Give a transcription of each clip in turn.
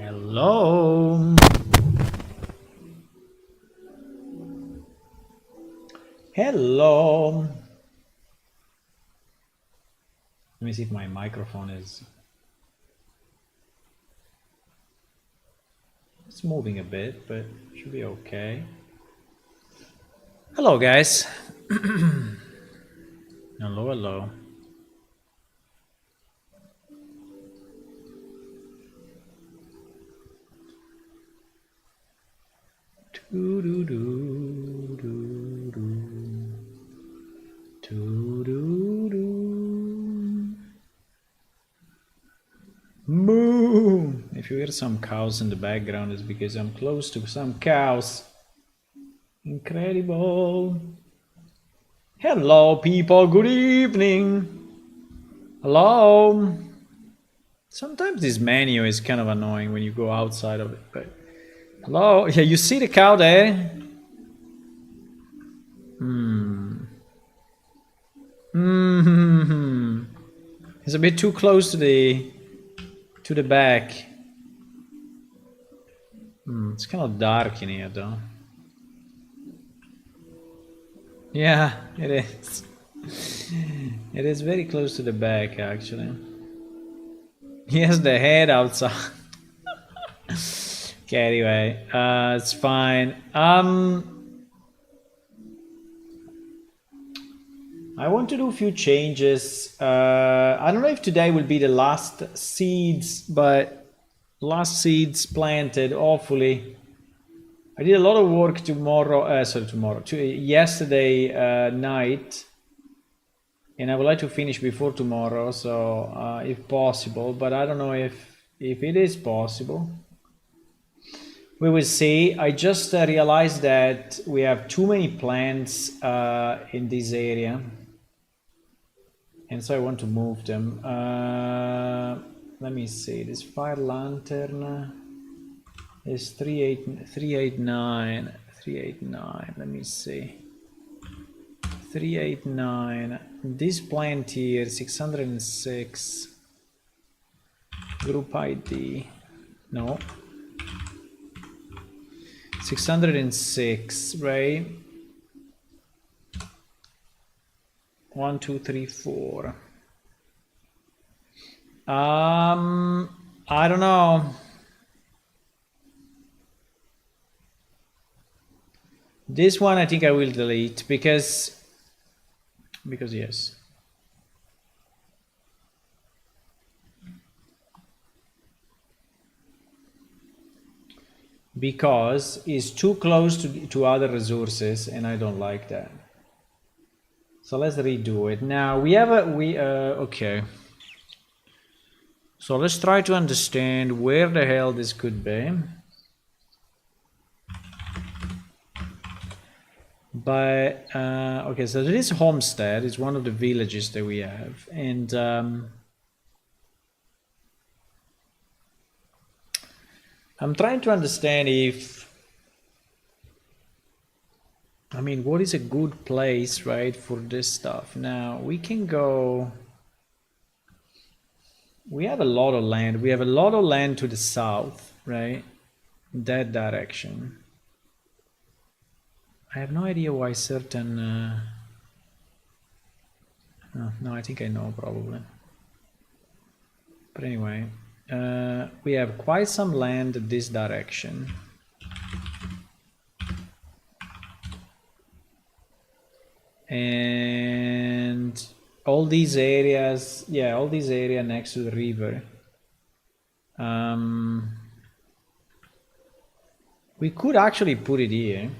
Hello. Hello. Let me see if my microphone is... It's moving a bit, but should be okay. Hello, guys. Hello, hello. Do do do do do do do do. Moo! If you hear some cows in the background, it's because I'm close to some cows. Incredible. Hello, people. Good evening. Hello. Sometimes this menu is kind of annoying when you go outside of it, but hello. Yeah, you see the cow there? It's a bit too close to the back. It's kind of dark in here, though. Yeah, it is. It is very close to the back, actually. He has the head outside. Okay, anyway, it's fine. I want to do a few changes. I don't know if today will be the last seeds, but last seeds planted, hopefully. I did a lot of work yesterday night, and I would like to finish before tomorrow, so if possible, but I don't know if it is possible. We will see. I just realized that we have too many plants in this area, and so I want to move them. Let me see. This fire lantern is 389. Let me see. 389. This plant here 606. Group ID. No. 606, right? 1, 2, 3, 4. I don't know. This one I think I will delete because yes. Because it's too close to other resources, and I don't like that. So let's redo it. Now we have okay. So let's try to understand where the hell this could be. But okay, so this homestead is one of the villages that we have, and I'm trying to understand what is a good place, right, for this stuff. Now we can go. We have a lot of land. We have a lot of land to the south, right? In that direction. I have no idea why certain... no, I think I know probably. But anyway, we have quite some land this direction. And all these areas, yeah, all these areas next to the river. We could actually put it here.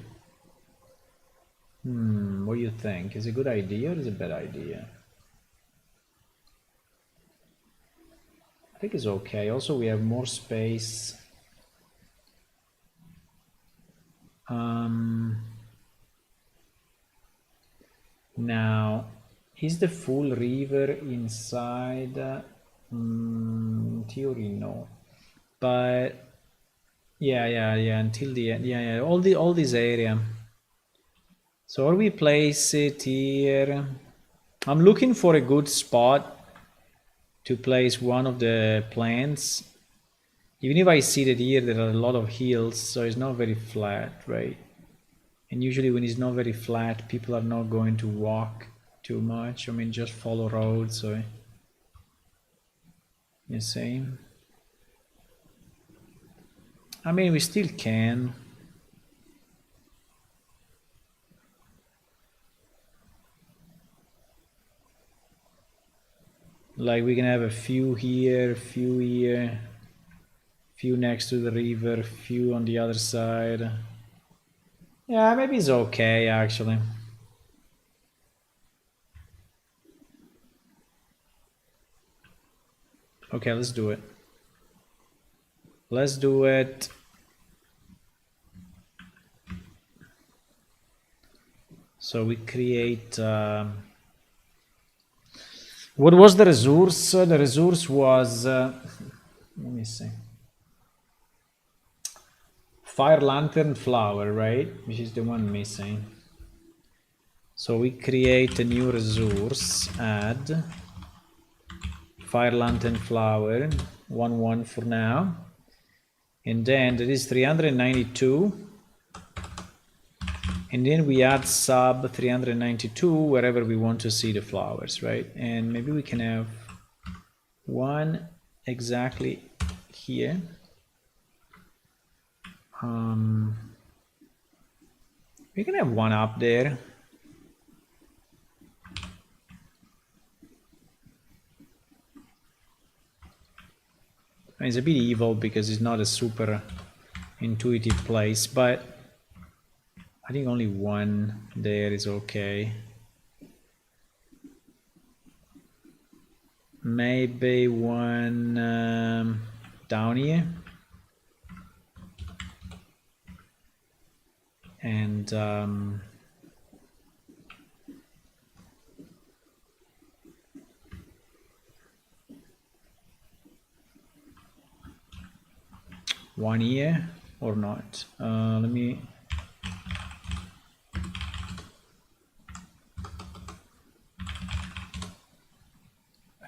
What do you think? Is it a good idea or is it a bad idea? I think it's okay. Also, we have more space. Now, is the full river inside? In theory, no. But yeah. Until the end, yeah. All this area. So or we place it here. I'm looking for a good spot to place one of the plants. Even if I see that here there are a lot of hills, so it's not very flat, right? And usually when it's not very flat, people are not going to walk too much. I mean, just follow roads, so you see. I mean, we still can. Like we can have a few here, few next to the river, few on the other side. Yeah, maybe it's okay actually. Okay, let's do it. Let's do it. So we create. What was the resource? The resource was. Let me see. Fire lantern flower, right? Which is the one missing. So we create a new resource. Add fire lantern flower 1 for now, and then there is 392, and then we add sub 392 wherever we want to see the flowers, right? And maybe we can have one exactly here. We can have one up there. It's a bit evil because it's not a super intuitive place, but I think only one there is okay. Maybe one down here. And one here or not. Let me.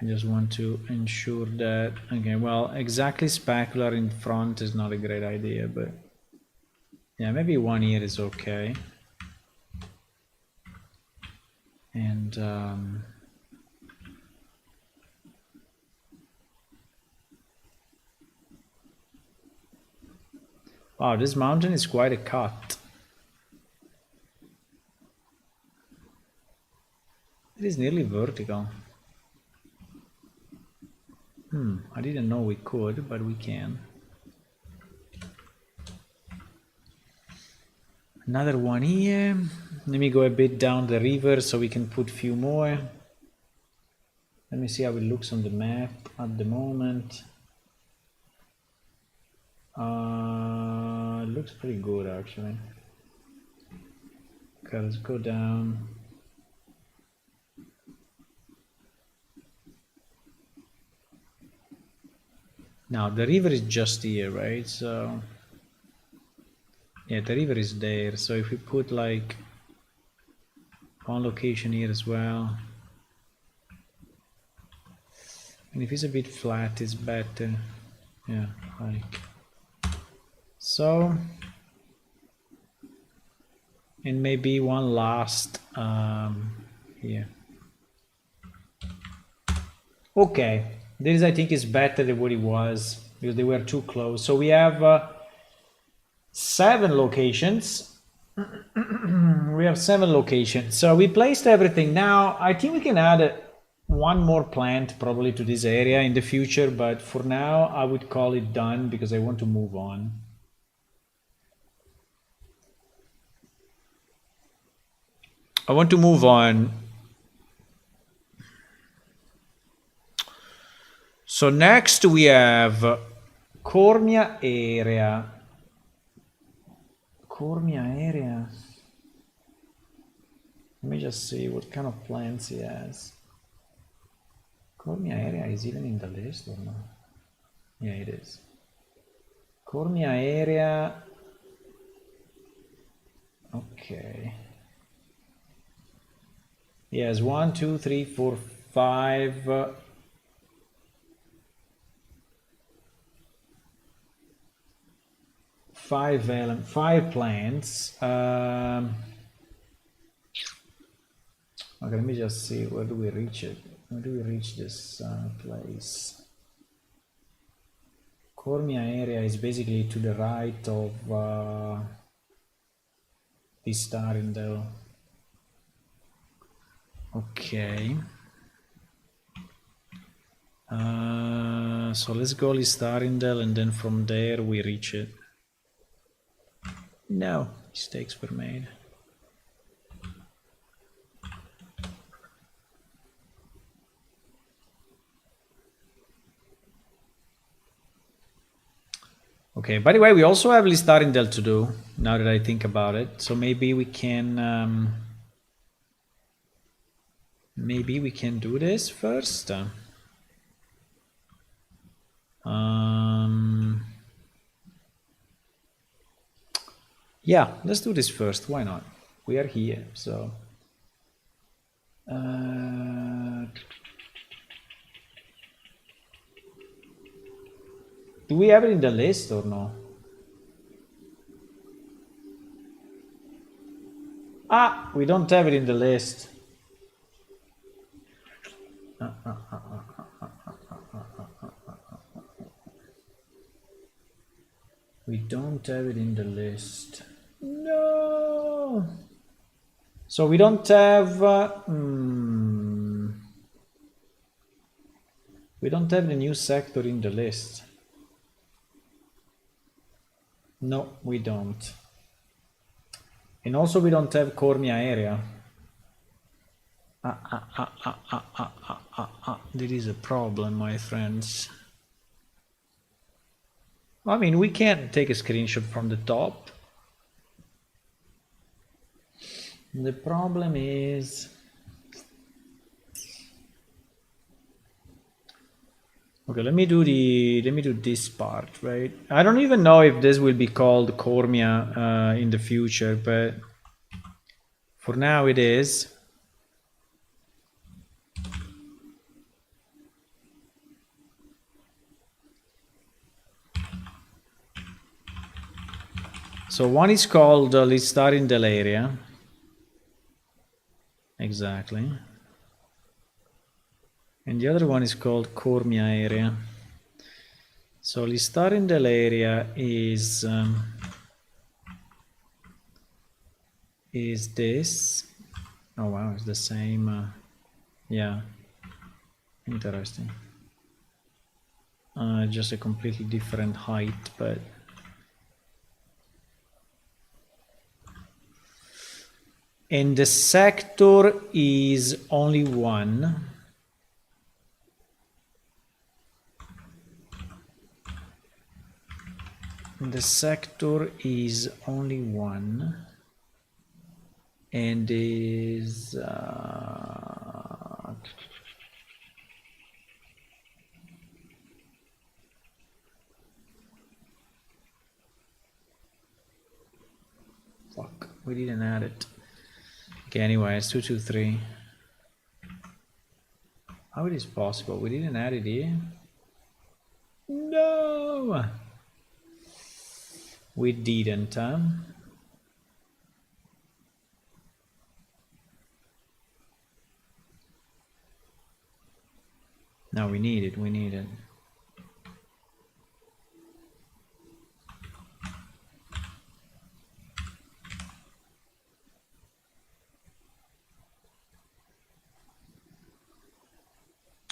I just want to ensure that. Okay, well, exactly specular in front is not a great idea, but yeah, maybe one here is okay. And wow, this mountain is quite a cut. It is nearly vertical. I didn't know we could, but we can. Another one here. Let me go a bit down the river so we can put few more. Let me see how it looks on the map at the moment. It looks pretty good actually. Okay, let's go down. Now the river is just here, right? So yeah, the river is there. So if we put like one location here as well, and if it's a bit flat, it's better. Yeah, like so. And maybe one last here. Okay, this I think is better than what it was because they were too close. So we have 7 locations. We have 7 locations. So we placed everything. Now I think we can add one more plant probably to this area in the future, but for now I would call it done because I want to move on. I want to move on. So next we have Cormia area. Cormia area. Let me just see what kind of plants he has. Cormia area is even in the list or not? Yeah, it is. Cormia area. Okay. He has 1, 2, 3, 4, 5. five plants. Okay, let me just see, where do we reach it? Where do we reach this place? Cormia area is basically to the right of this Starindel. Okay. So let's go Listarindel, and then from there we reach it. No, mistakes were made. Okay, by the way, we also have Listarindel to do, now that I think about it. So maybe we can do this first. Yeah, let's do this first. Why not? We are here, so. Do we have it in the list or no? Ah, we don't have it in the list. We don't have it in the list. No. So we don't have. We don't have the new sector in the list. No, we don't. And also we don't have Cormia area. There is a problem, my friends. I mean, we can't take a screenshot from the top. The problem is... Okay, let me do this part, right? I don't even know if this will be called Cormia in the future, but for now it is. So one is called Listarindel area. Exactly. And the other one is called Cormia area. So Listarindel area is this. Oh wow, it's the same. Yeah, interesting. Just a completely different height, but and the sector is only one. The sector is only one, and is fuck, we didn't add it. Okay, anyway, it's 223. How it is possible? We didn't add it here? No! We didn't, huh? No, we need it, we need it.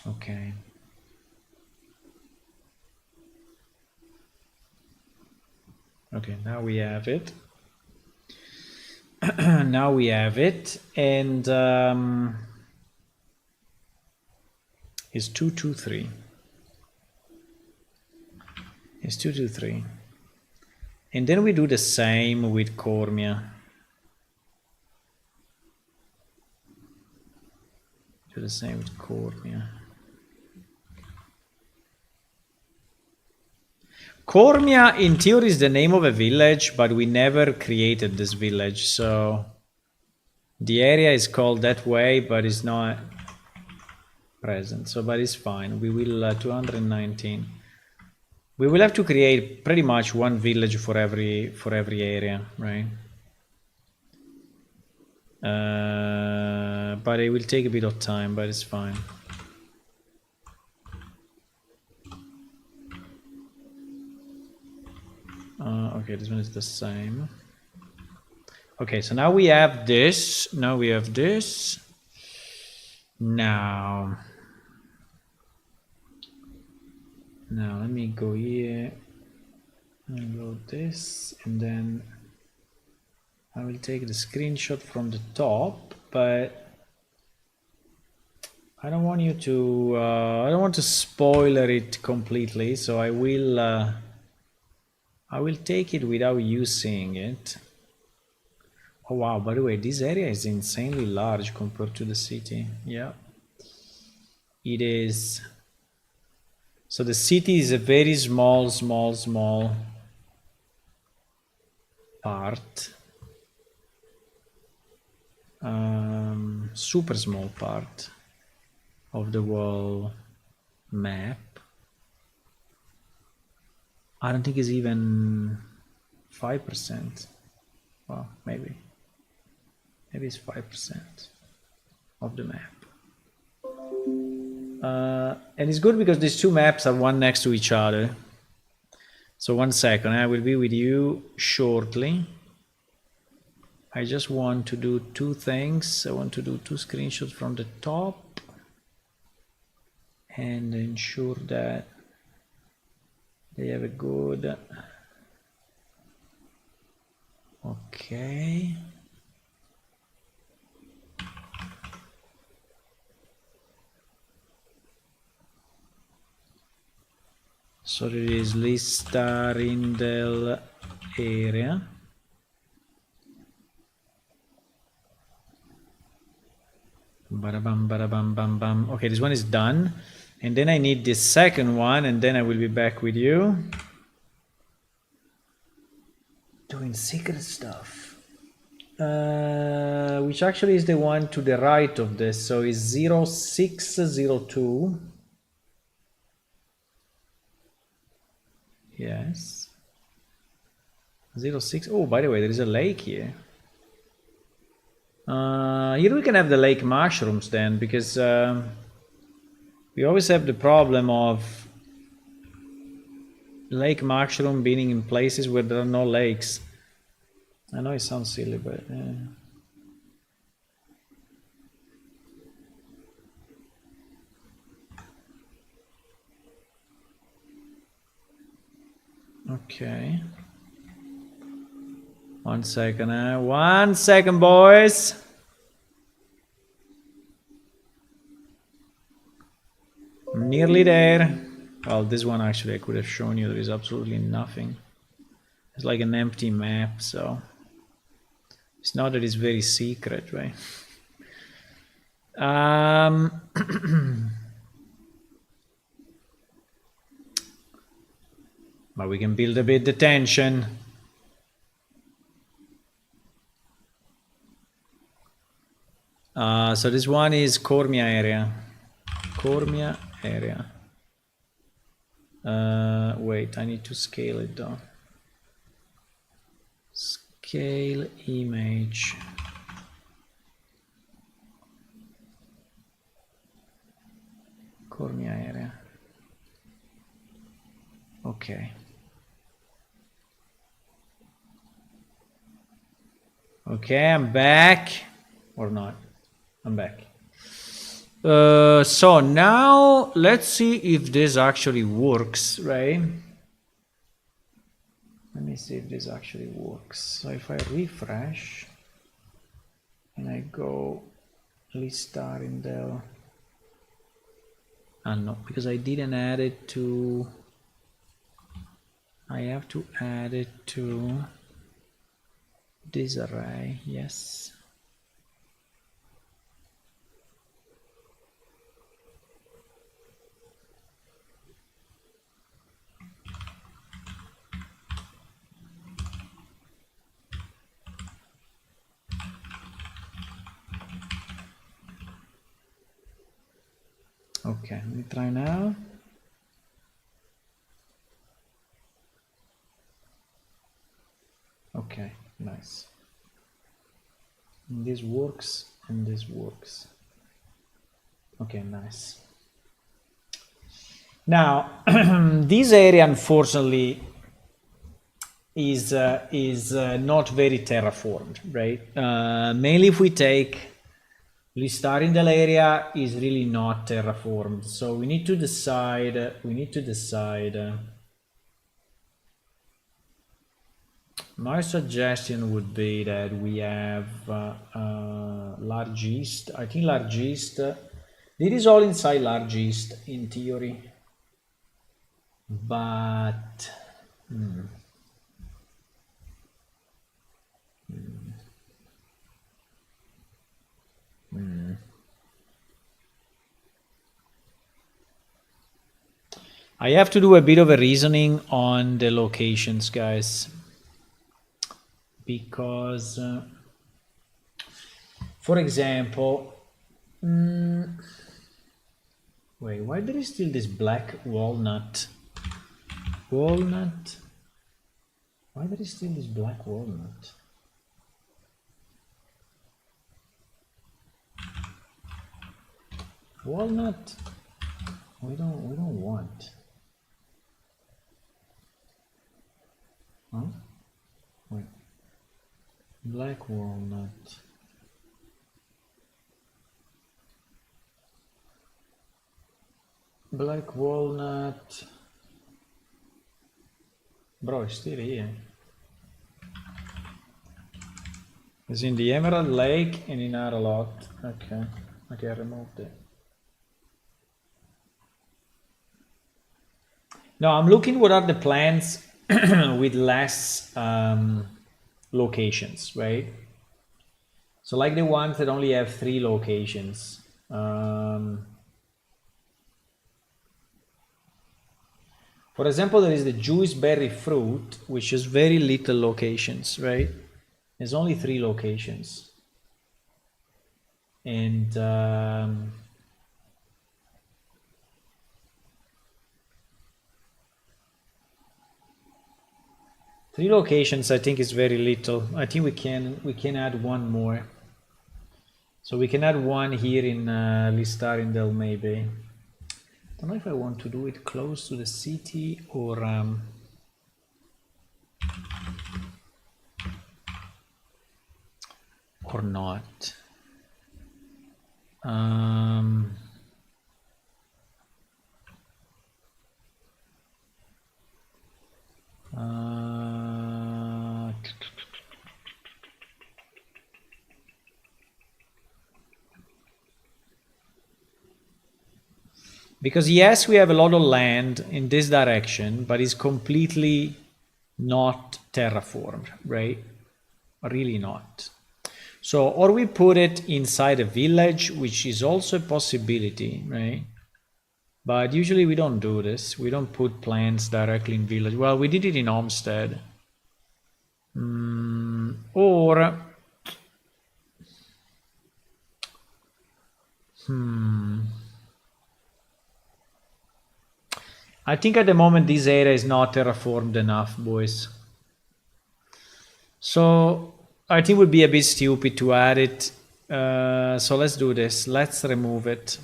Okay. Okay, now we have it. Now we have it, and it's 223. It's 223. And then we do the same with Cormia. Do the same with Cormia. Cormia, in theory, is the name of a village, but we never created this village, so the area is called that way, but it's not present. So, but it's fine. We will 219. We will have to create pretty much one village for every area, right? But it will take a bit of time, but it's fine. Okay, this one is the same. Okay, so now we have this. Now we have this. Now let me go here and load this, and then I will take the screenshot from the top, but I don't want you to I don't want to spoiler it completely, so I will take it without you seeing it. Oh wow, by the way, this area is insanely large compared to the city. Yeah, it is. So the city is a very small part. Super small part of the whole map. I don't think it's even 5%. Well, maybe it's 5% of the map. And it's good because these two maps are one next to each other. So 1 second, I will be with you shortly. I just want to do two things. I want to do two screenshots from the top and ensure that they have a good... Okay. So there is Lista Rindel area. Barabam, barabam, bam, bam. Okay, this one is done. And then I need this second one, and then I will be back with you. Doing secret stuff. Which actually is the one to the right of this. So it's 0602. Yes. 06. Oh, by the way, there is a lake here. Here we can have the lake mushrooms then, because we always have the problem of lake mushroom being in places where there are no lakes. I know it sounds silly, but okay. 1 second, 1 second, boys. I'm nearly there. Well, this one actually I could have shown you. There is absolutely nothing. It's like an empty map, so it's not that it's very secret, right? But we can build a bit the tension. So this one is Cormia area. Cormia area. Wait, I need to scale it down. Scale image. Cormia area. Okay. Okay, I'm back. Or not. I'm back. So now let's see if this actually works, right? Let me see if this actually works. So if I refresh and I go Lista Rindel. No, because I didn't add it to... I have to add it to this array, yes. Okay, let me try now. Okay, nice. And this works and this works. Okay, nice. Now, this area unfortunately is not very terraformed, right? Mainly if we take Listarindel area is really not terraformed, so we need to decide. My suggestion would be that we have Large East. I think Large East. This is all inside Large East in theory, but. I have to do a bit of a reasoning on the locations, guys, because, for example, wait, why there is still this black walnut? Walnut? Why there is still this black walnut? Walnut? We don't want. Huh? Wait. Black walnut. Black walnut. Bro, it's still here. It's in the Emerald Lake and in Aralot. Okay. Okay, I removed it. Now I'm looking what are the plants with less locations, right? So like the ones that only have 3 locations. For example, there is the Jewish berry fruit, which has very little locations, right? There's only 3 locations. And 3 locations, I think, is very little. I think we can add one more. So we can add one here in Listarindel, maybe. I don't know if I want to do it close to the city or not. Because yes, we have a lot of land in this direction, but it's completely not terraformed, right? Really not. So, or we put it inside a village, which is also a possibility, right? But usually we don't do this. We don't put plants directly in village. Well, we did it in Homestead. Or I think at the moment this area is not terraformed enough, boys. So I think it would be a bit stupid to add it. So let's do this. Let's remove it.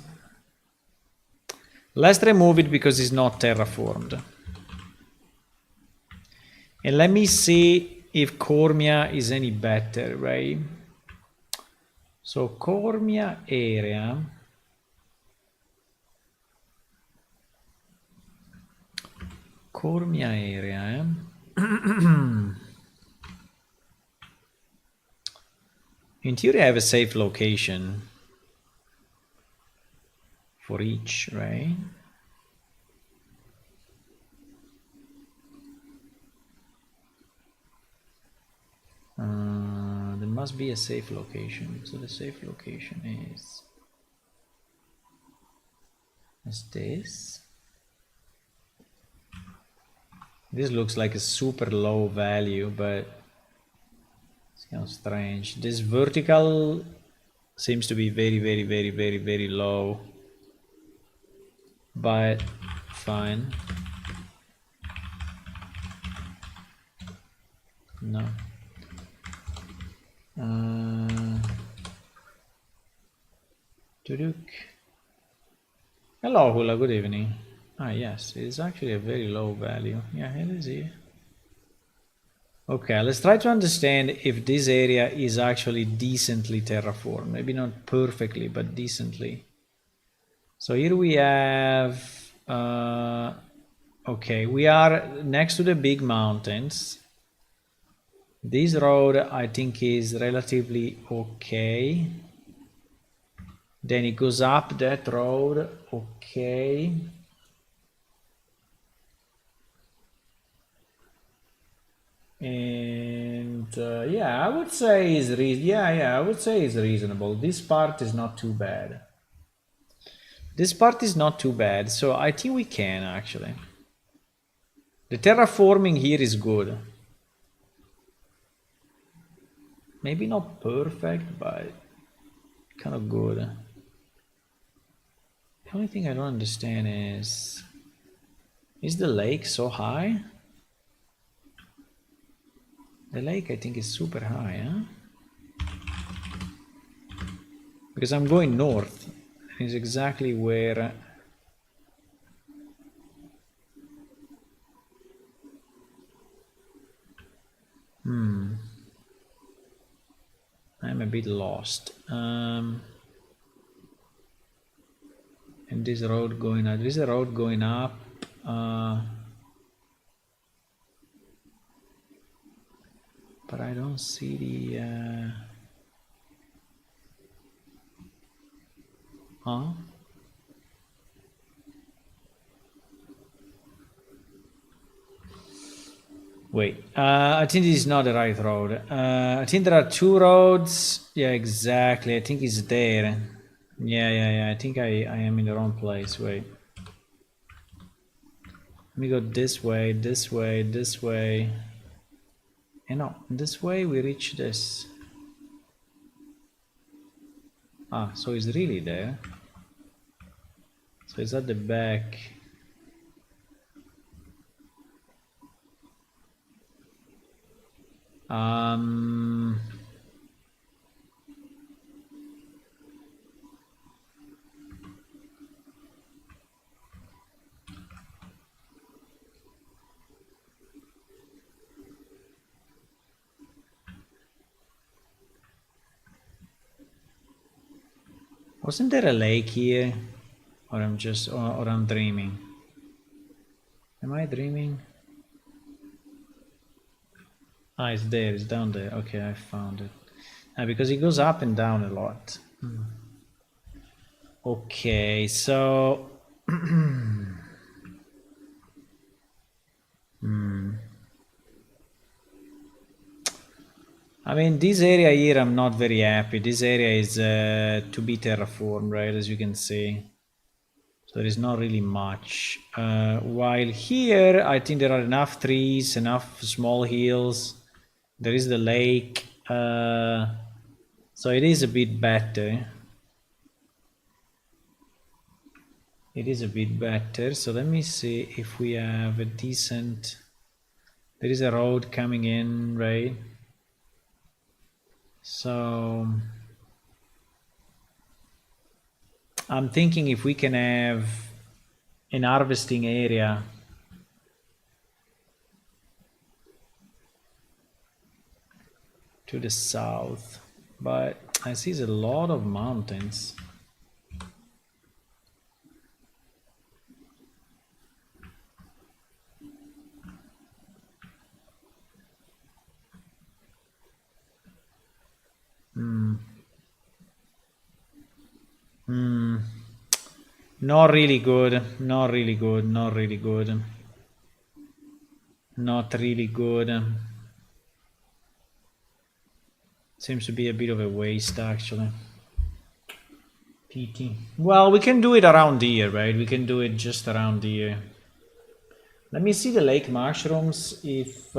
Let's remove it because it's not terraformed. And let me see if Cormia is any better, right? So Cormia area. Cormia area. In theory, I have a safe location for each, right? There must be a safe location. So the safe location is this. This looks like a super low value, but it's kind of strange. This vertical seems to be very, very, very, very, very low, but fine. No. Tuduk. Hello, Hula. Good evening. Ah, yes, it's actually a very low value. Yeah, it is here. Okay, let's try to understand if this area is actually decently terraformed. Maybe not perfectly, but decently. So here we have, okay, we are next to the big mountains. This road, I think, is relatively okay. Then it goes up that road, okay. And yeah, I would say is I would say it's reasonable. This part is not too bad. This part is not too bad, so I think we can actually. The terraforming here is good. Maybe not perfect, but kind of good. The only thing I don't understand is the lake so high? The lake I think is super high, huh? Because I'm going north. It's exactly where I'm a bit lost. And this road going up. There is a road going up. But I don't see the. Huh? Wait, I think this is not the right road. I think there are two roads. Yeah, exactly. I think it's there. Yeah. I think I am in the wrong place. Wait. Let me go this way, this way, this way. And no, this way we reach this. Ah, so it's really there. So it's at the back. Wasn't there a lake here? Or I'm just, or I'm dreaming? Am I dreaming? Ah, it's there, it's down there. Okay, I found it. Because it goes up and down a lot. Okay, so... I mean, this area here, I'm not very happy. This area is to be terraformed, right, as you can see. So there is not really much. While here, I think there are enough trees, enough small hills. There is the lake. So it is a bit better. It is a bit better. So let me see if we have a decent... There is a road coming in, right? So I'm thinking if we can have an harvesting area to the south, but I see a lot of mountains. Not really good, not really good, not really good. Not really good. Seems to be a bit of a waste actually. PT. Well, we can do it around here, right? We can do it just around here. Let me see the lake mushrooms if...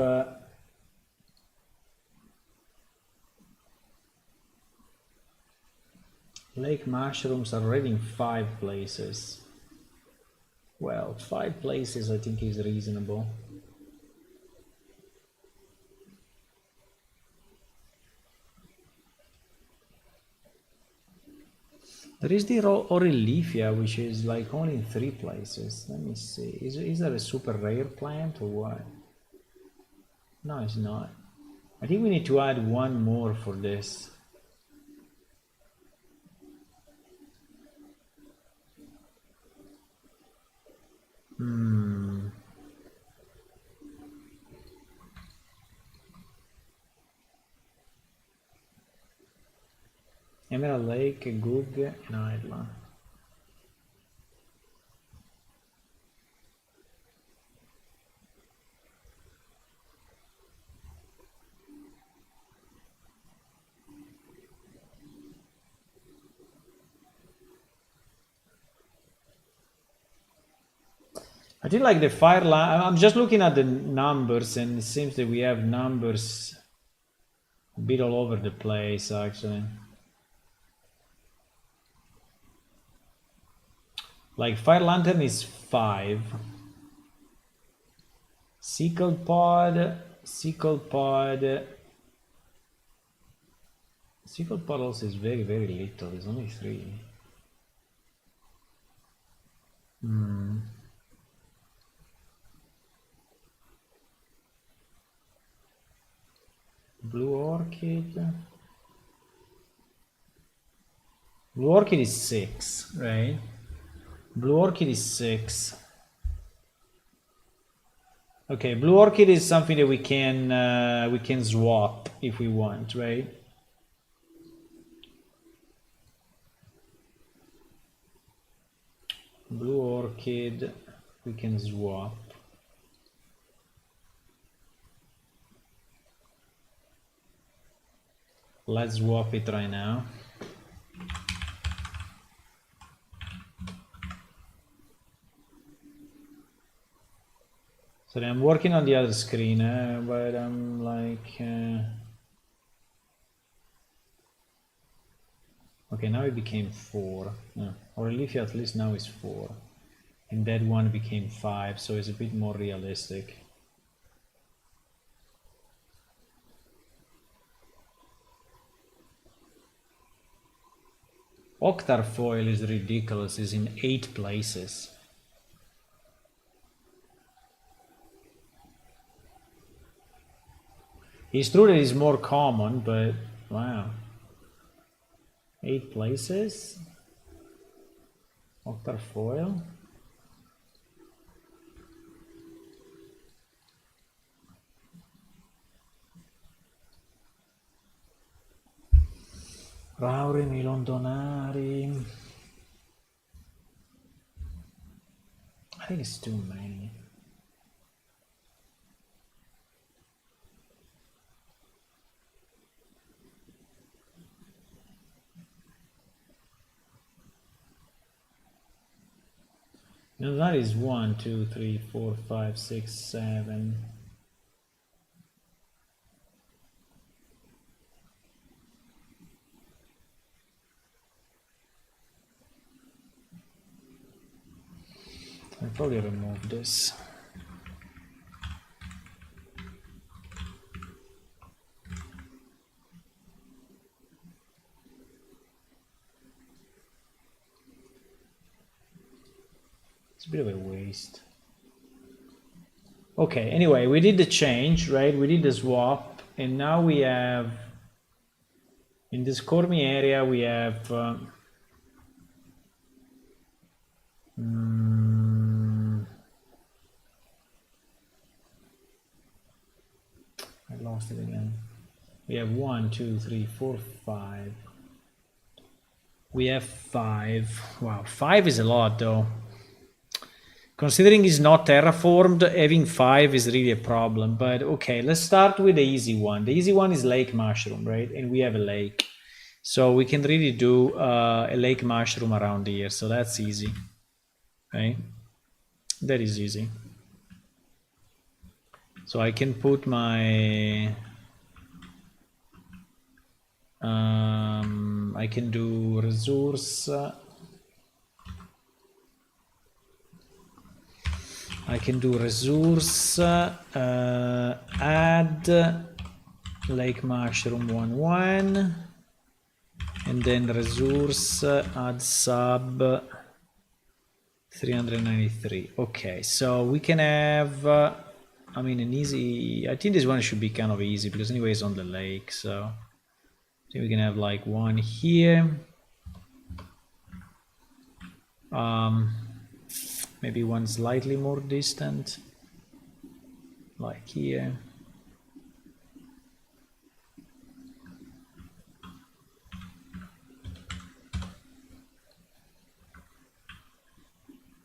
Lake mushrooms are already in 5 places. Well, 5 places I think is reasonable. There is the Orelifia, which is like only in 3 places. Let me see. Is that a super rare plant or what? No, it's not. I think we need to add one more for this. Emerald Lake, Gug, and Isla. I think like the fire line, I'm just looking at the numbers and it seems that we have numbers a bit all over the place actually. Like fire lantern is 5. Sickle pod also is very, very little, it's only 3. Blue Orchid is 6, right? Blue Orchid is 6. Okay, Blue Orchid is something that we can swap if we want, right? Blue Orchid, we can swap. Let's swap it right now. So I'm working on the other screen, but I'm like... Okay, now it became 4. Orelifia at least now is 4. And that one became 5, so it's a bit more realistic. Octar foil is ridiculous, it's in 8 places. It's true that it's more common, but wow. 8 places? Octar foil? Raure, Milondonari. I think it's too many. No, that is 1, 2, 3, 4, 5, 6, 7. I'll probably remove this. It's a bit of a waste. Okay, anyway, we did the change, right? We did the swap, and now we have, in this Cormi area, we have I lost it again. We have 1, 2, 3, 4, 5. We have 5. Wow, 5 is a lot though. Considering it's not terraformed, having 5 is really a problem. But okay, let's start with the easy one. The easy one is lake mushroom, right? And we have a lake. So we can really do a lake mushroom around here. So that's easy, right? That is easy. So I can put my... I can do resource. I can do resource, add lake mushroom 1, 1, and then resource add sub 393. Okay, so we can have I mean an easy, I think this one should be kind of easy because anyway it's on the lake, so I think we can have like one here, maybe one slightly more distant like here.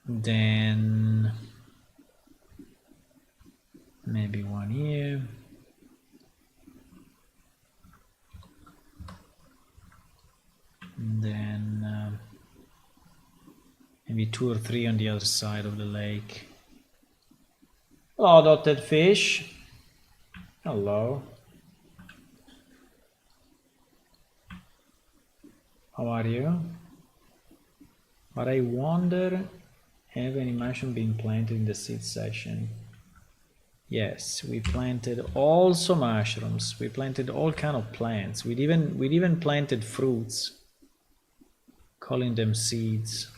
Then maybe one here. And then maybe 2 or 3 on the other side of the lake. Hello, dotted fish. Hello. How are you? But I wonder, have any mushroom been planted in the seed section? Yes, we planted also mushrooms. We planted all kind of plants. We'd even planted fruits, calling them seeds.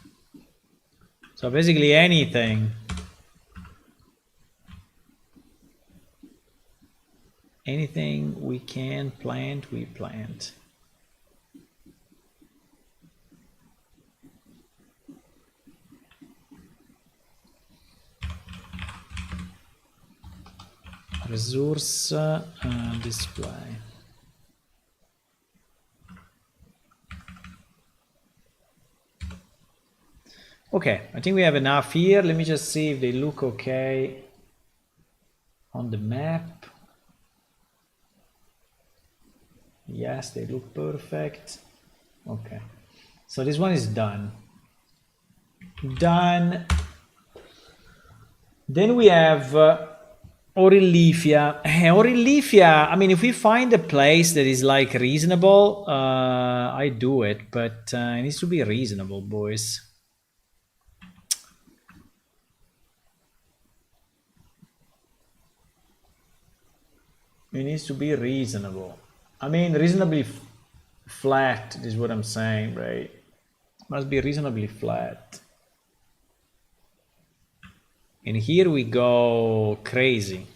So basically anything. Anything we can plant, we plant. Resource display. Okay, I think we have enough here. Let me just see if they look okay on the map. Yes, they look perfect. Okay, so this one is done. Done. Then we have Orillifia. Orillifia, I mean, if we find a place that is like reasonable, I do it, but it needs to be reasonable, boys. It needs to be reasonable. I mean, reasonably flat is what I'm saying, right? Must be reasonably flat. And here we go crazy.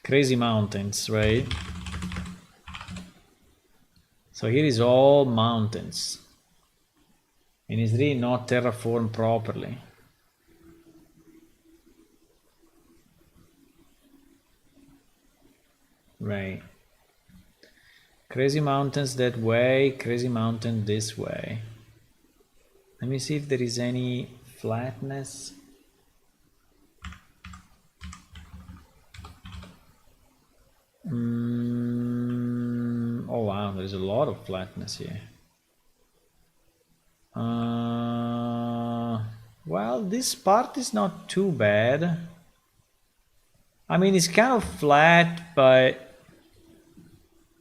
Crazy mountains, right? So here is all mountains. And it's really not terraformed properly. Right. Crazy mountains that way, crazy mountain this way. Let me see if there is any flatness. Oh wow, there's a lot of flatness here. Well, this part is not too bad. I mean, it's kind of flat, but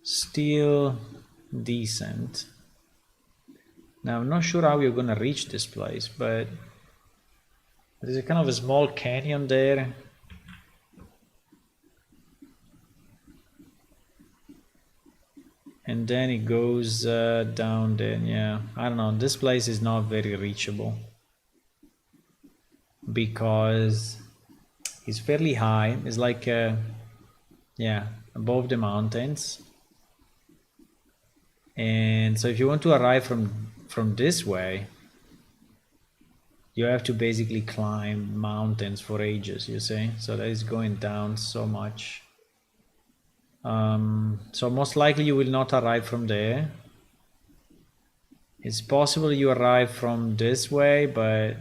still decent. Now, I'm not sure how we're gonna reach this place, but there's a kind of a small canyon there. And then it goes down there. Yeah, I don't know. This place is not very reachable because it's fairly high. It's like, yeah, above the mountains. And so if you want to arrive from this way, you have to basically climb mountains for ages, you see? So that is going down so much. So most likely you will not arrive from there. It's possible you arrive from this way, but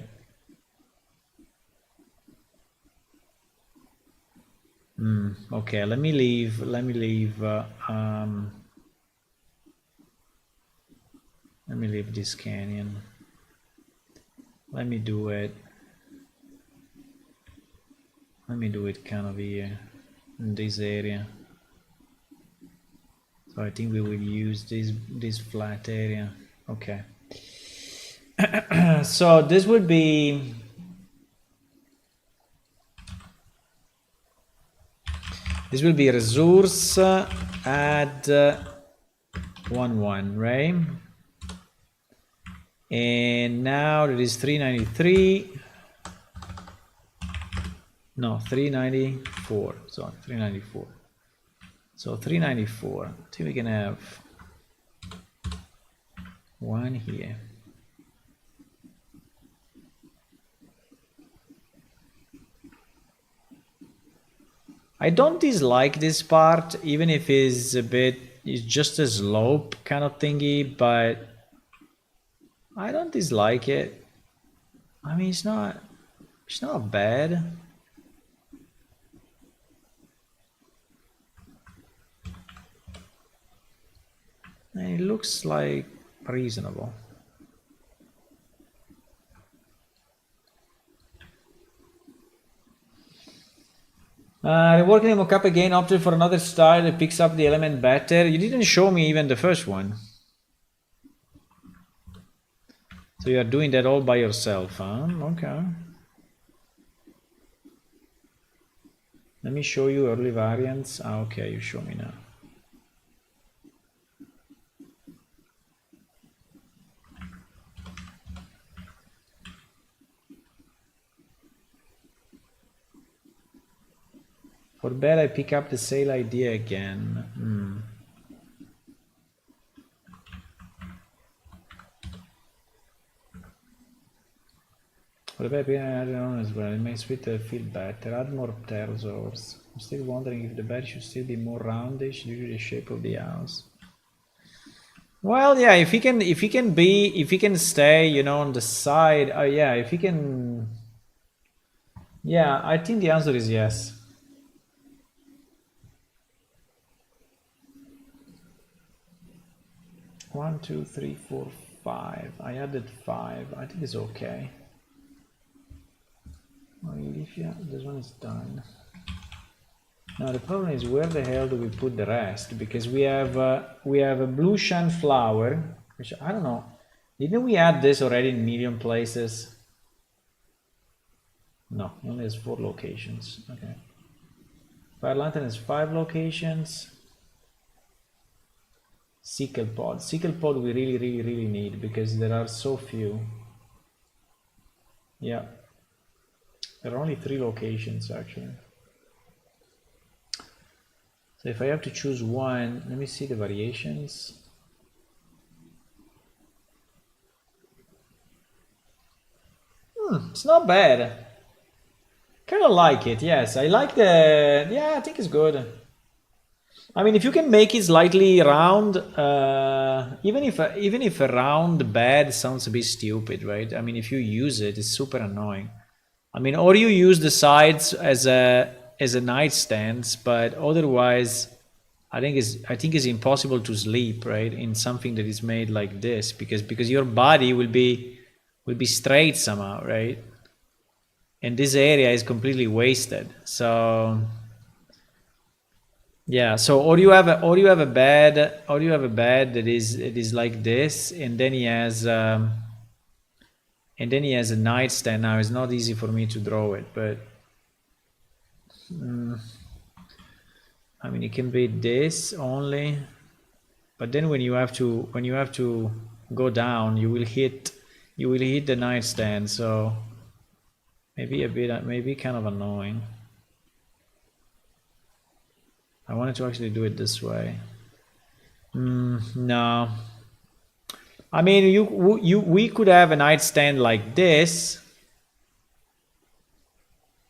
okay, let me leave let me leave this canyon. Let me do it kind of here in this area. So I think we will use this flat area. Okay. So this would be resource add 1 right? And now there is 393. No, 394. Sorry, 394. So 394. I think we can have one here. I don't dislike this part, even if it's it's just a slope kind of thingy, but I don't dislike it. I mean, it's not bad. It looks like reasonable. Reworking the mockup again, opted for another style that picks up the element better. You didn't show me even the first one. So you are doing that all by yourself, huh? Okay. Let me show you early variants. Ah, okay, you show me now. For bed, I pick up the sale idea again. For the bed, I don't know as well. It makes it feel better. Add more pterosaurs. I'm still wondering if the bed should still be more roundish due to the shape of the house. Well, yeah, if he can stay, you know, on the side. Yeah, if he can. Yeah, I think the answer is yes. One, two, three, four, 5. I added 5. I think it's okay. Olivia, this one is done. Now the problem is, where the hell do we put the rest? Because we have a blue sunflower, which I don't know. Didn't we add this already in million places? No, it only has 4 locations. Okay. Fire lantern has 5 locations. Sickle pod. Sickle pod we really need because there are so few. Yeah. There are only 3 locations actually. So if I have to choose one, let me see the variations. It's not bad. Kind of like it, yes. I like the, yeah, I think it's good. I mean, if you can make it slightly round, even if a round bed sounds a bit stupid, right? I mean, if you use it, it's super annoying. I mean, or you use the sides as a nightstands, but otherwise, I think it's impossible to sleep, right, in something that is made like this, because your body will be straight somehow, right? And this area is completely wasted. So yeah, so or you have a bed that is like this, and then he has a nightstand. Now it's not easy for me to draw it, but I mean, it can be this only, but then when you have to go down, you will hit the nightstand. So maybe kind of annoying. I wanted to actually do it this way. No. I mean, we could have a nightstand like this,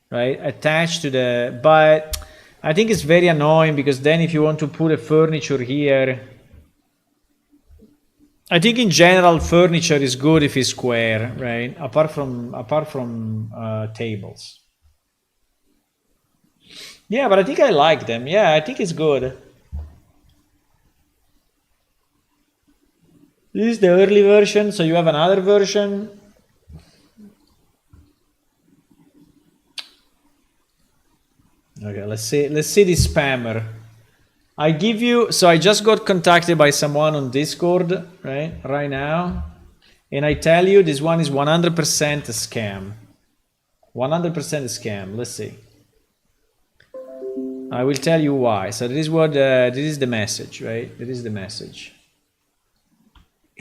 right, attached to the, but I think it's very annoying because then if you want to put a furniture here, I think in general furniture is good if it's square, right? Apart from tables. Yeah, but I think I like them. Yeah, I think it's good. This is the early version, so you have another version. Okay, let's see this spammer. I give you, so I just got contacted by someone on Discord, right now, and I tell you this one is 100% a scam. 100% a scam. Let's see. I will tell you why. So this is the message, right? This is the message.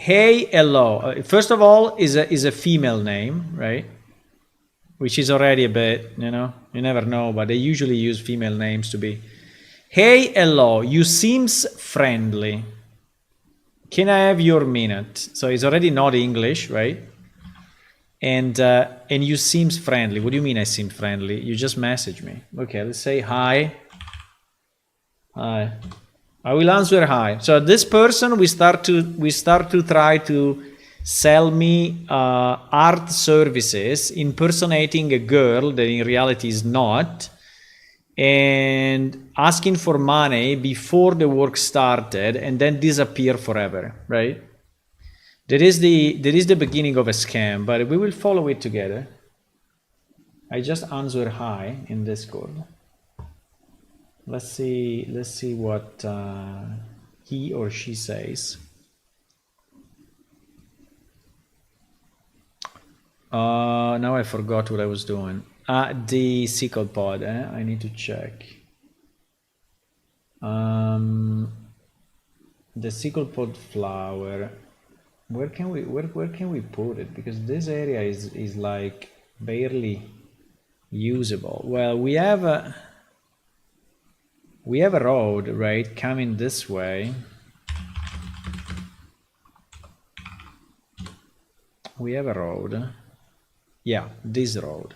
Hey, hello. First of all, is a female name, right? Which is already a bit, you know, you never know, but they usually use female names to be. Hey, hello. You seems friendly. Can I have your minute? So it's already not English, right? And you seems friendly. What do you mean I seem friendly? You just message me. Okay, let's say hi. Hi. I will answer hi. So this person, we start to try to sell me art services, impersonating a girl that in reality is not, and asking for money before the work started, and then disappear forever. Right? That is the beginning of a scam, but we will follow it together. I just answer hi in Discord. Let's see what he or she says. Now I forgot what I was doing. The sickle pod. I need to check. The sickle pod flower. Where can we put it? Because this area is like barely usable. Well, we have a road, right, coming this way. We have a road. Yeah, this road.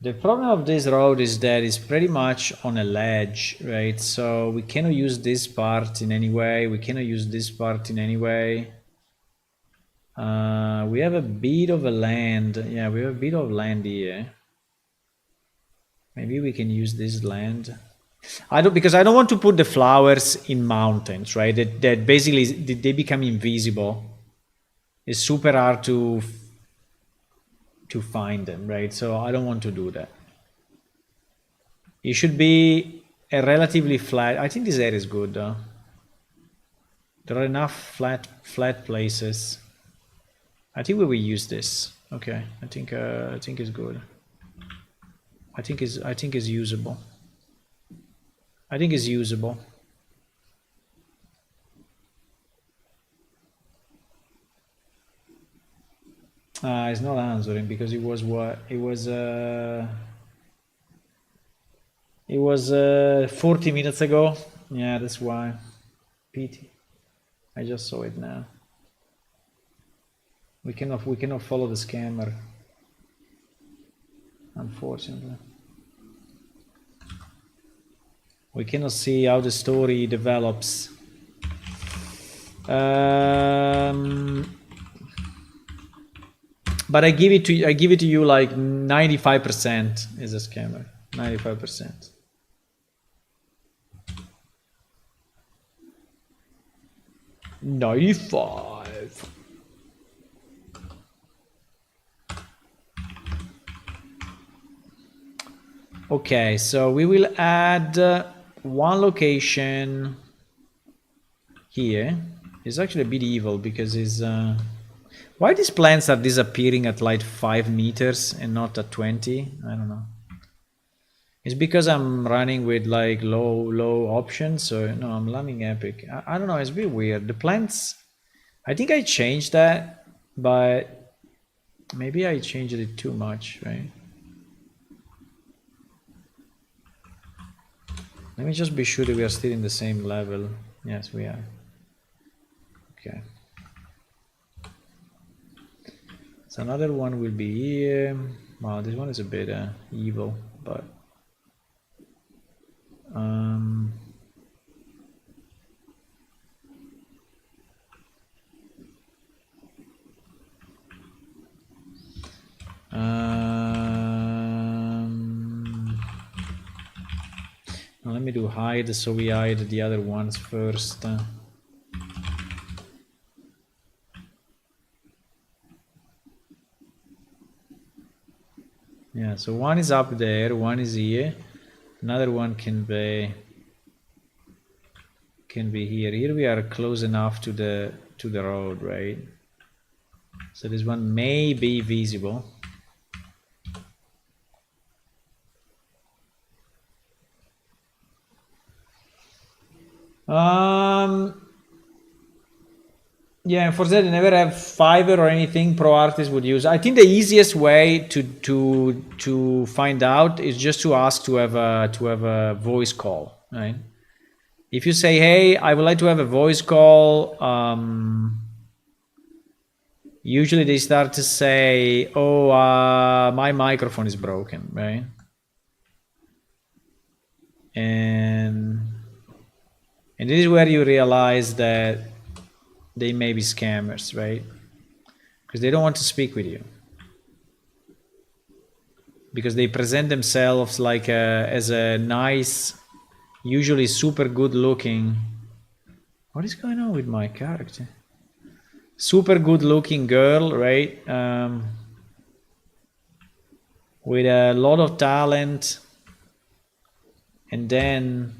The problem of this road is that it's pretty much on a ledge, right? So we cannot use this part in any way. We cannot use this part in any way. We have a bit of a land. Yeah, we have a bit of land here. Maybe we can use this land. Because I don't want to put the flowers in mountains, right? That basically they become invisible. It's super hard to find them, right? So I don't want to do that. It should be a relatively flat. I think this area is good though. There are enough flat places. I think we will use this. Okay, I think it's good. I think it's usable. I think it's usable. It's not answering because it was what it was. It was 40 minutes ago. Yeah, that's why. Pity. I just saw it now. We cannot follow the scammer. Unfortunately. We cannot see how the story develops. But I give it to you like 95% is a scammer. 95%. $95. Okay, so we will add one location here. It's actually a bit evil because it's why these plants are disappearing at like 5 meters and not at 20? I don't know. It's because I'm running with like low options. So no, I'm running epic. I don't know. It's a bit weird. The plants, I think I changed that, but maybe I changed it too much, right? Let me just be sure that we are still in the same level. Yes, we are. Okay. So another one will be here. Wow, this one is a bit evil, but let me do hide, so we hide the other ones first. Yeah, so one is up there, one is here, another one can be here. Here we are close enough to the road, right? So this one may be visible. Yeah, and for that, they never have Fiverr or anything pro artists would use. I think the easiest way to find out is just to ask to have a voice call, right? If you say, "Hey, I would like to have a voice call," usually they start to say, "Oh, my microphone is broken," right? And this is where you realize that they may be scammers, right? Because they don't want to speak with you. Because they present themselves like as a nice, usually super good looking. What is going on with my character? Super good looking girl, right? With a lot of talent, and then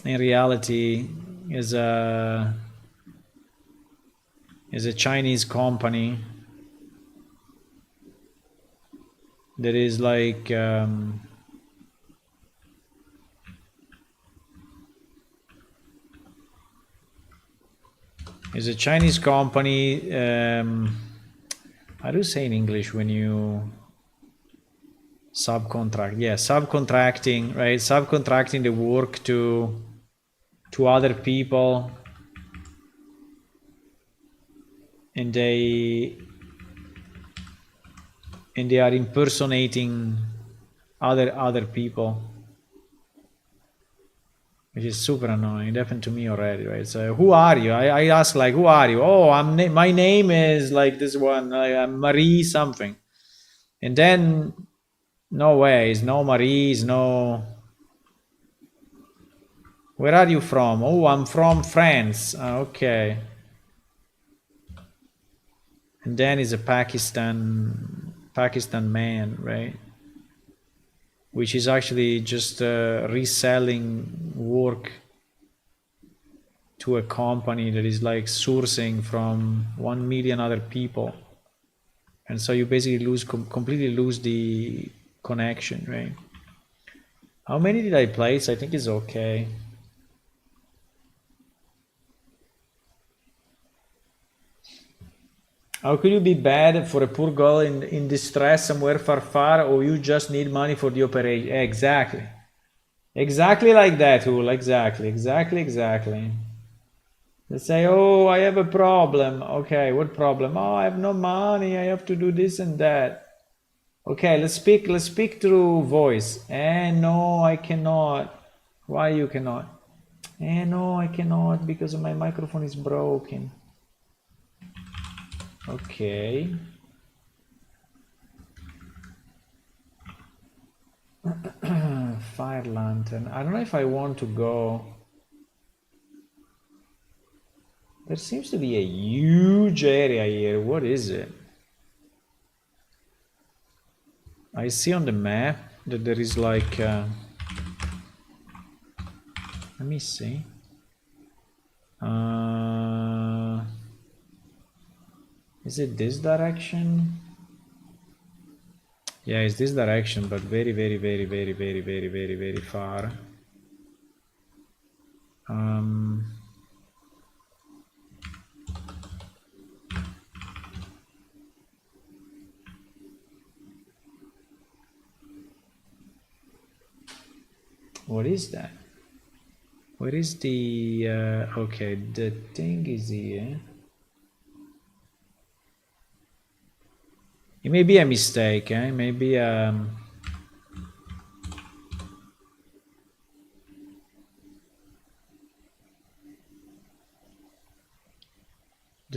in reality is a Chinese company that is like is a Chinese company. How do you say in English when you subcontract? Yeah, subcontracting, right? Subcontracting the work to other people, and they are impersonating other people, which is super annoying. It happened to me already, right? So who are you? I ask like, who are you? Oh, my name is like this one. I'm Marie something, and then no ways, no Marie's, no. Where are you from? Oh, I'm from France. Okay. And then is a Pakistan man, right? Which is actually just reselling work to a company that is like sourcing from 1 million other people, and so you basically completely lose the connection, right? How many did I place? I think it's okay. How could you be bad for a poor girl in distress somewhere far, or you just need money for the operation? Exactly. Exactly like that, Hul. Exactly. They say, oh, I have a problem. Okay, what problem? Oh, I have no money. I have to do this and that. Okay, let's speak through voice. No, I cannot. Why you cannot? No, I cannot because my microphone is broken. Okay. Fire lantern. I don't know if I want to go. There seems to be a huge area here. What is it? I see on the map that there is like let me see. Is it this direction? Yeah, it's this direction, but very far. What is that? Where is the okay, the thing is here. It may be a mistake, eh? Maybe there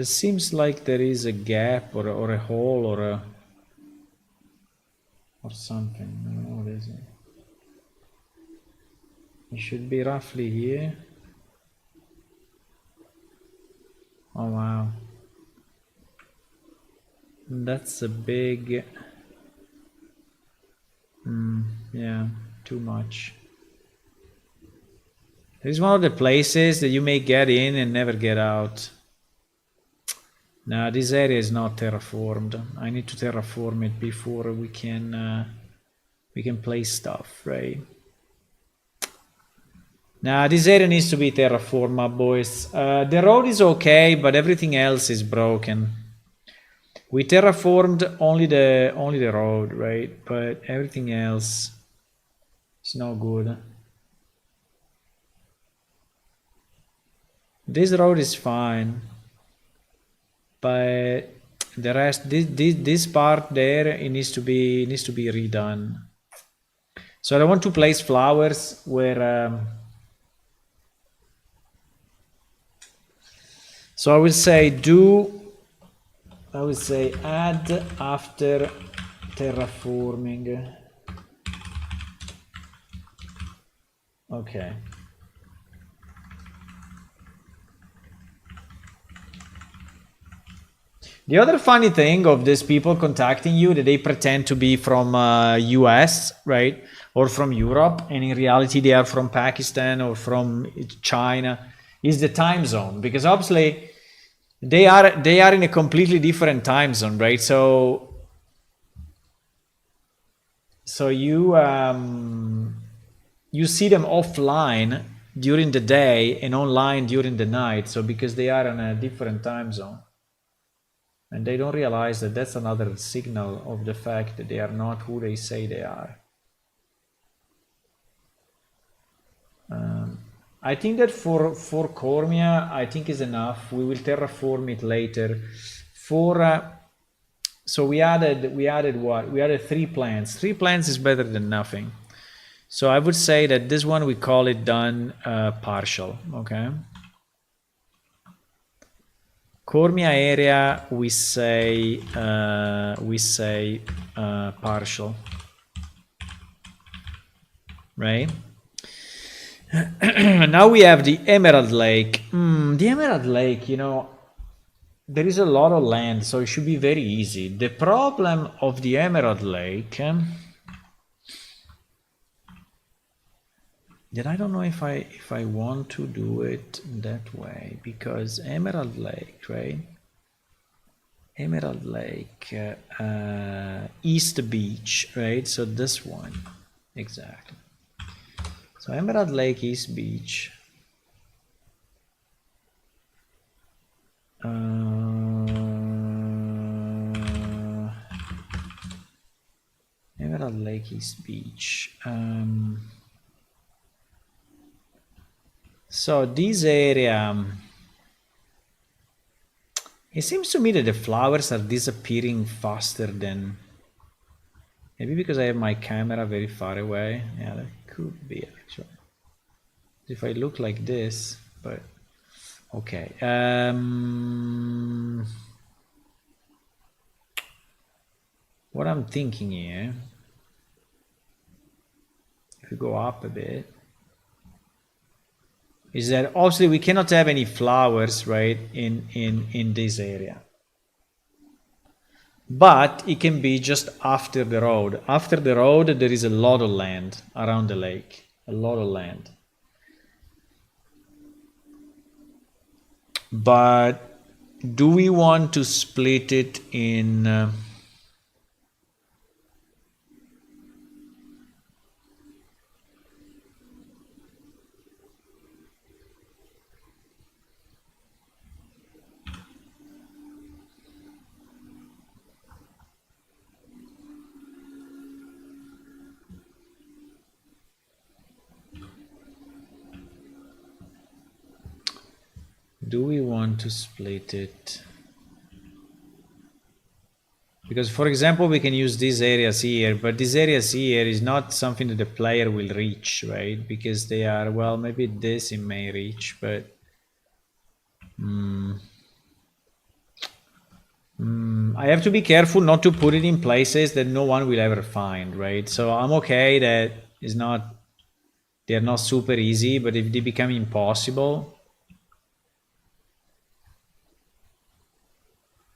seems like there is a gap or a hole or something. I don't know what is it. It should be roughly here. Oh wow. That's a big yeah, too much. This is one of the places that you may get in and never get out. Now this area is not terraformed. I need to terraform it before we can play stuff, right? Now this area needs to be terraformed, my boys. The road is okay, but everything else is broken. We terraformed only the road, right? But everything else is no good. This road is fine, but the rest, this part there, it needs to be redone. So I want to place flowers where. So I will say add after terraforming. Okay. The other funny thing of these people contacting you that they pretend to be from US, right? Or from Europe, and in reality they are from Pakistan or from China, is the time zone. Because obviously they are in a completely different time zone, right? So you see them offline during the day and online during the night. So because they are in a different time zone. And they don't realize that that's another signal of the fact that they are not who they say they are. I think that for Cormia, I think is enough. We will terraform it later. So we added what? We added 3 plants. 3 plants is better than nothing. So I would say that this one we call it done partial. Okay. Cormia area we say partial, right? Now we have the Emerald Lake. The Emerald Lake, you know, there is a lot of land, so it should be very easy. The problem of the Emerald Lake that I don't know if I want to do it that way, because Emerald Lake, right? Emerald Lake, East Beach, right? So this one, exactly. So Emerald Lake, East Beach. Emerald Lake, East Beach. So this area, it seems to me that the flowers are disappearing faster than, maybe because I have my camera very far away. Yeah, that could be actually. If I look like this, but okay. What I'm thinking here, if we go up a bit, is that obviously we cannot have any flowers, right, in this area. But it can be just after the road. After the road, there is a lot of land around the lake. A lot of land. But do we want to split it in... do we want to split it? Because, for example, we can use these areas here, but these areas here is not something that the player will reach, right? Because they are, well, maybe this it may reach, but... I have to be careful not to put it in places that no one will ever find, right? So I'm okay that it's not... They're not super easy, but if they become impossible...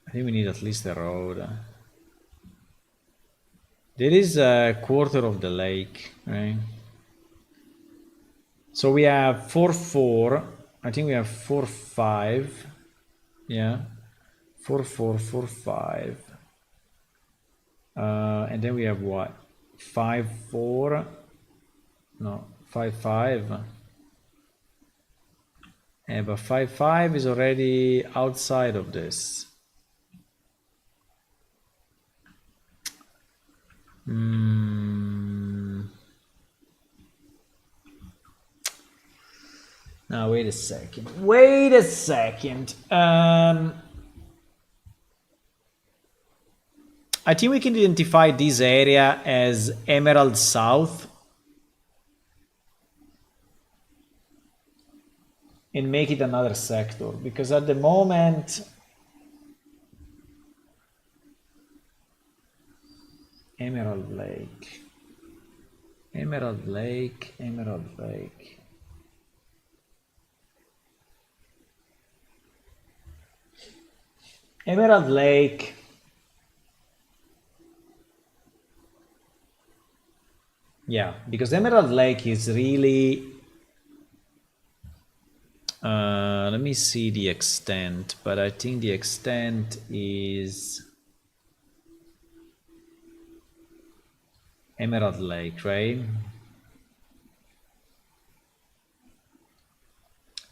I think we need at least a road. There is a quarter of the lake, right? So we have 4-4. I think we have 4-5. Yeah. 4-4, 4-5. And then we have what? 5-4. No, 5-5. But 5-5 is already outside of this. Now wait a second. Wait a second. I think we can identify this area as Emerald South and make it another sector, because at the moment Emerald Lake, Emerald Lake, Emerald Lake. Emerald Lake. Yeah, because Emerald Lake is really let me see the extent, but I think the extent is Emerald Lake, right?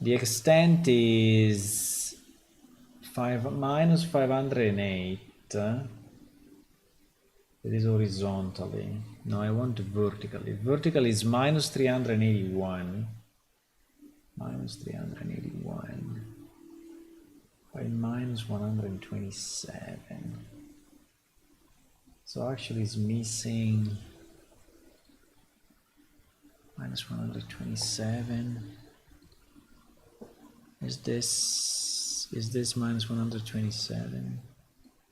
The extent is minus 508. It is horizontally. No, I want vertically. Vertical is minus 381. Minus 381 by minus 127. So actually it's missing minus 127. Is this minus 127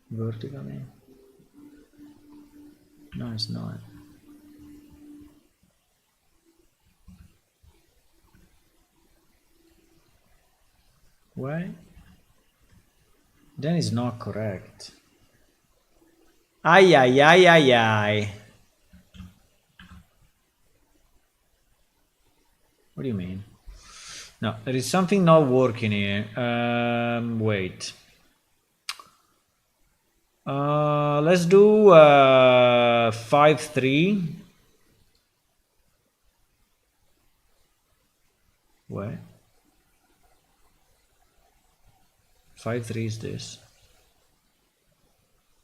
vertically? No, it's not. Why? Then it's not correct. Ay, ay, ay, ay, ay. What do you mean? No, there is something not working here. Wait. Let's do 5-3. What? 5-3 is this?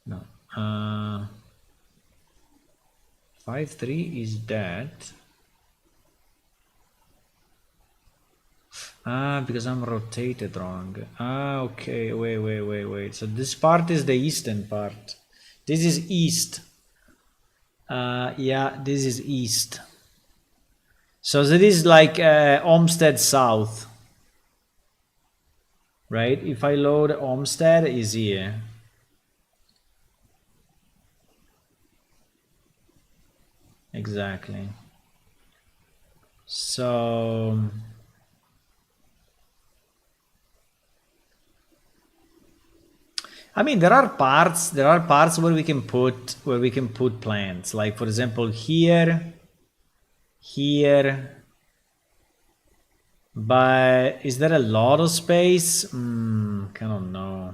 No. 5-3 is that. Because I'm rotated wrong. Okay. Wait. So this part is the eastern part. This is east. Yeah, this is east. So that is like Olmsted South. Right? If I load Olmsted, is here. Exactly. So I mean, there are parts where we can put plants. Like for example, here. But is there a lot of space? I don't know.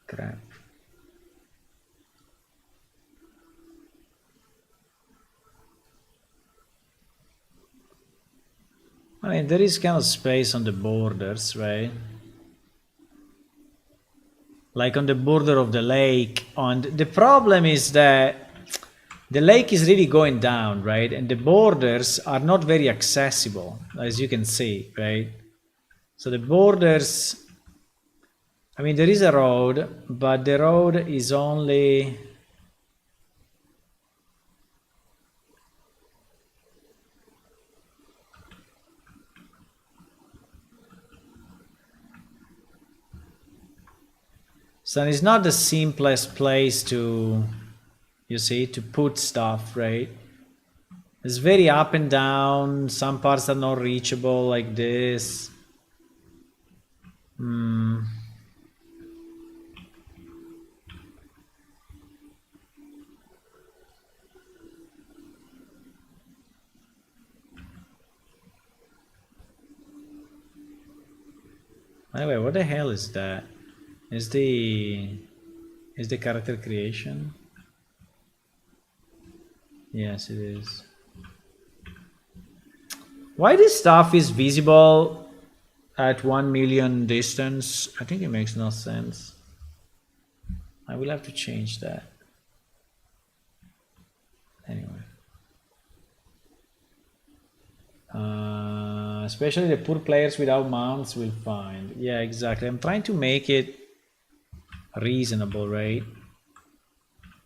Crap. I mean, there is kind of space on the borders, right? Like on the border of the lake. And the problem is that the lake is really going down, right? And the borders are not very accessible, as you can see, right? So the borders, I mean, there is a road, but the road is only... So it's not the simplest place to, you see, to put stuff, right? It's very up and down. Some parts are not reachable like this. Anyway, what the hell is that? Is the character creation? Yes, it is. Why this stuff is visible at 1 million distance? I think it makes no sense. I will have to change that. Anyway. Especially the poor players without mounts will find. Yeah, exactly. I'm trying to make it reasonable, right?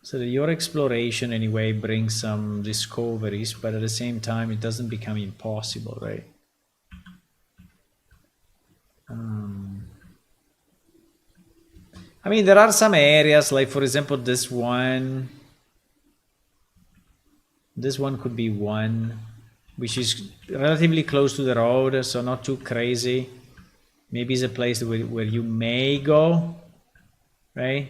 So that your exploration anyway brings some discoveries, but at the same time it doesn't become impossible, right? I mean, there are some areas, like for example, this one. This one could be one, which is relatively close to the road, so not too crazy. Maybe it's a place where you may go, right?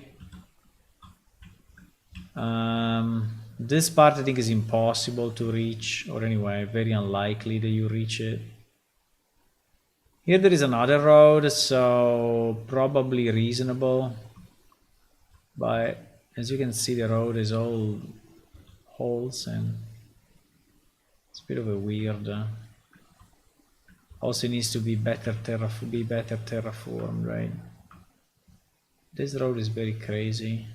This part I think is impossible to reach, or anyway, very unlikely that you reach it. Here there is another road, so probably reasonable. But as you can see, the road is all holes and it's a bit of a weird. Also needs to be better terraformed, right? This road is very crazy.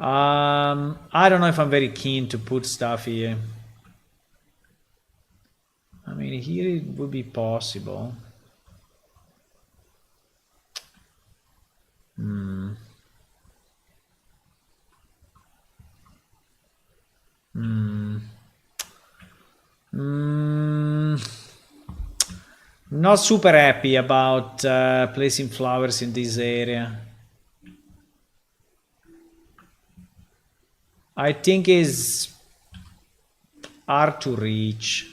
I don't know if I'm very keen to put stuff here. I mean, here it would be possible. Not super happy about placing flowers in this area. I think is hard to reach.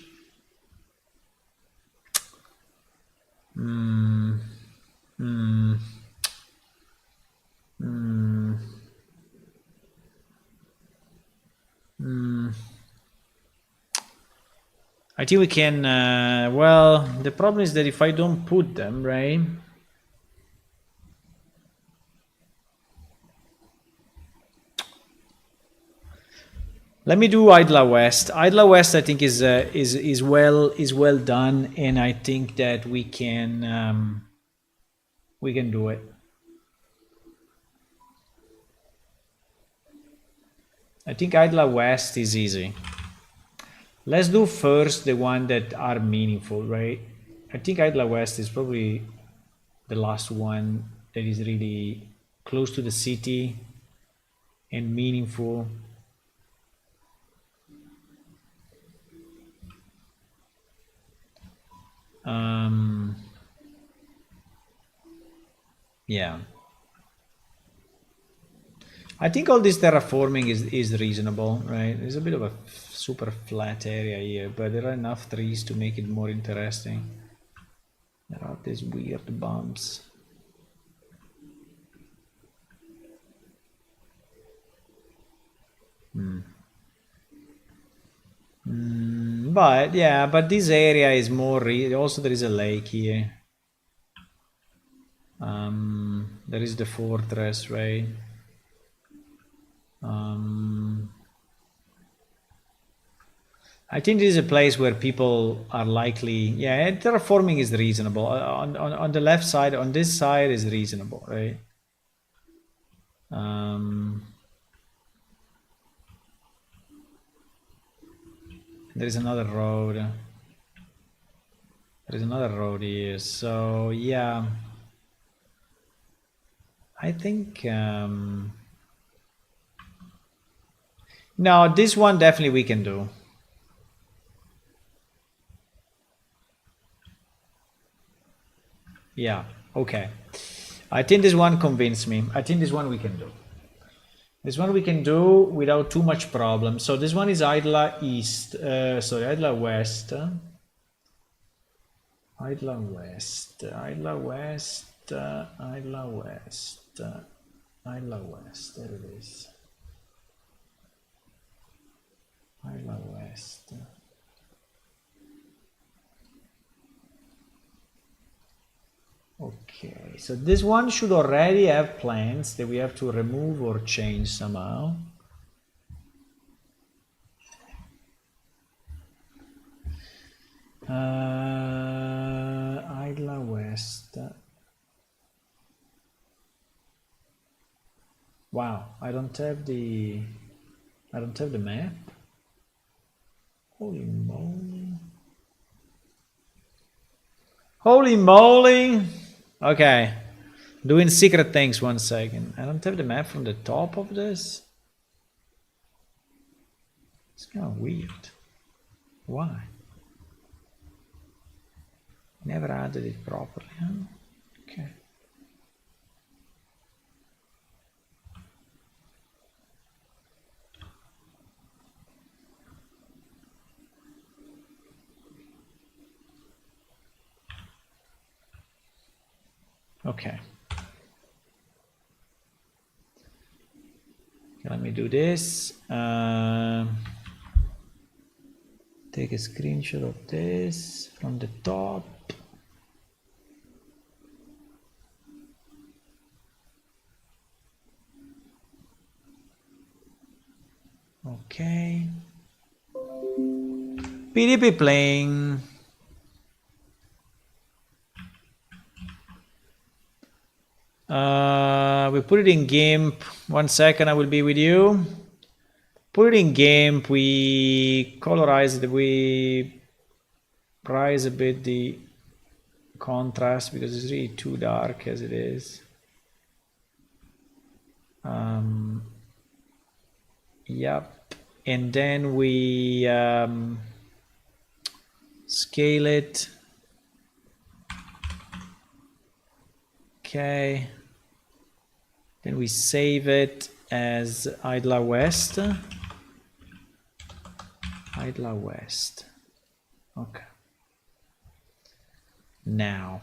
I think we can, well, the problem is that if I don't put them, right? Let me do Idla West. Idla West, I think is well done, and I think that we can do it. I think Idla West is easy. Let's do first the one that are meaningful, right? I think Idla West is probably the last one that is really close to the city and meaningful. Yeah. I think all this terraforming is reasonable, right? There's a bit of a super flat area here, but there are enough trees to make it more interesting. There are these weird bumps. But yeah, but this area is more also there is a lake here. There is the fortress, right? I think this is a place where people are likely, yeah, terraforming is reasonable. On the left side, on this side is reasonable, right? There is another road. There is another road here. So yeah, I think no, this one definitely we can do. Yeah, okay. I think this one convinced me. I think this one we can do. This one we can do without too much problem. So this one is Idla East. Sorry, Idla West. Idla West. Idla West. Idla West. Idla West. There it is. Idla West. Okay, so this one should already have plants that we have to remove or change somehow. Isla West. Wow, I don't have the map. Holy moly. Holy moly. Okay. Doing secret things 1 second. I don't have the map from the top of this. It's kind of weird. Why? Never added it properly, huh? Okay. Okay. Let me do this. Take a screenshot of this from the top. Okay. PDP playing. We put it in GIMP. 1 second, I will be with you. Put it in GIMP. We colorize it. We rise a bit the contrast because it's really too dark as it is. Yep. And then we scale it. Okay. Then we save it as Idla West. Idla West. Okay. Now.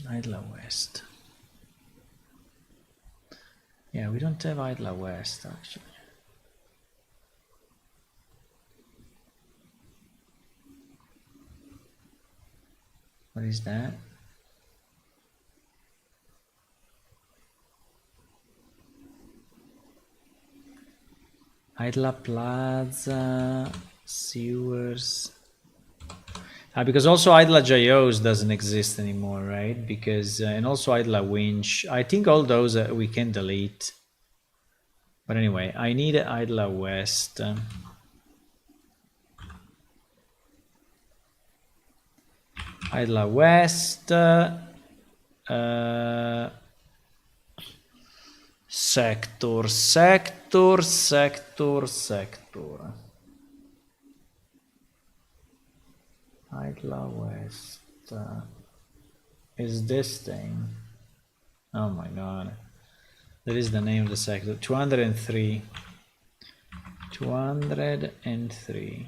Idla West. Yeah, we don't have Idla West actually. What is that? Idla Plaza, sewers. Because also Idla JOs doesn't exist anymore, right? Because and also Idla Winch. I think all those we can delete. But anyway, I need Idla West. Idla West. Sector. Idla West is this thing. Oh my god. That is the name of the sector. 203. 203.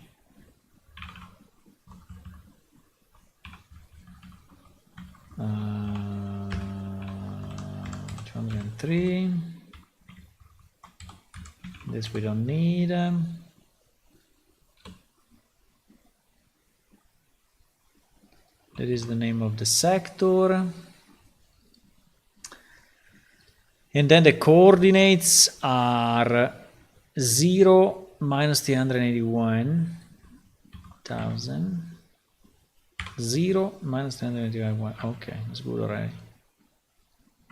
203. This we don't need. That is the name of the sector. And then the coordinates are 0 minus 381,000. 0 minus 381. Okay, that's good already.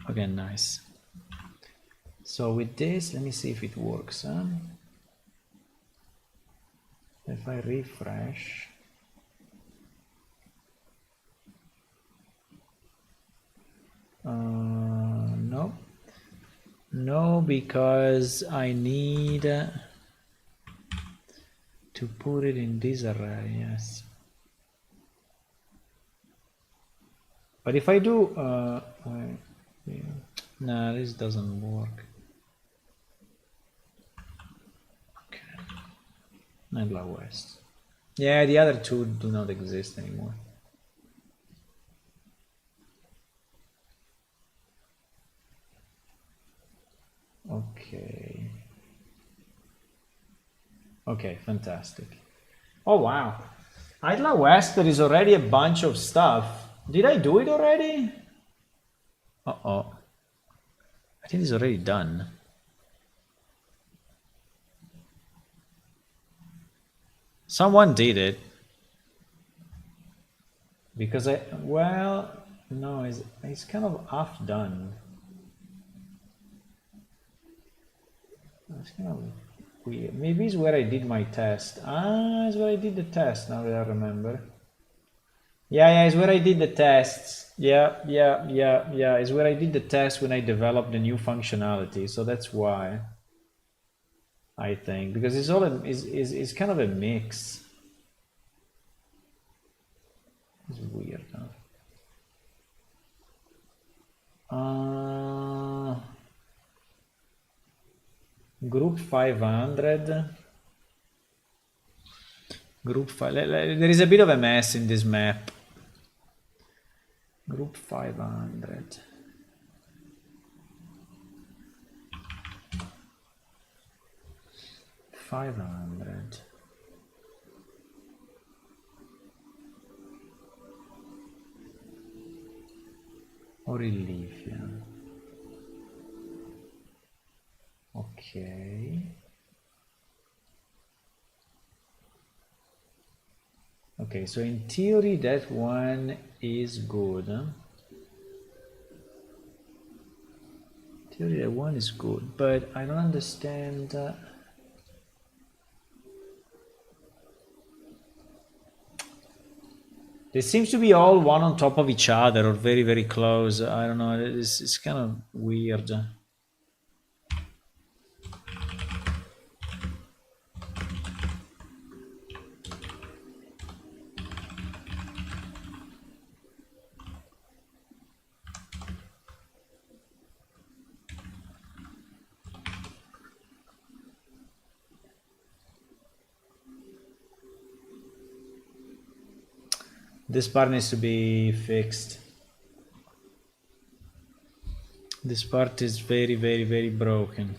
Okay, nice. So with this, let me see if it works. If I refresh. No. No, because I need to put it in this array, yes. But if I do, no, this doesn't work. Okay, Nebula West. Yeah, the other two do not exist anymore. Okay. Okay, fantastic. Oh wow. Idla West, there is already a bunch of stuff. Did I do it already? Uh-oh. I think it's already done. Someone did it. Because well, no, it's kind of half done. It's kind of weird. Maybe it's where I did my test. Ah, it's where I did the test, now that I remember. Yeah, it's where I did the tests. Yeah. It's where I did the test when I developed the new functionality. So that's why, I think, because it's all it's kind of a mix. It's weird, huh? Group 500. Group 5. There is a bit of a mess in this map. Group 500. Or relief, yeah. Okay. Okay, so in theory that one is good. Huh? In theory that one is good, but I don't understand. They seems to be all one on top of each other or very, very close. I don't know. It's kind of weird. This part needs to be fixed. This part is very, very, very broken.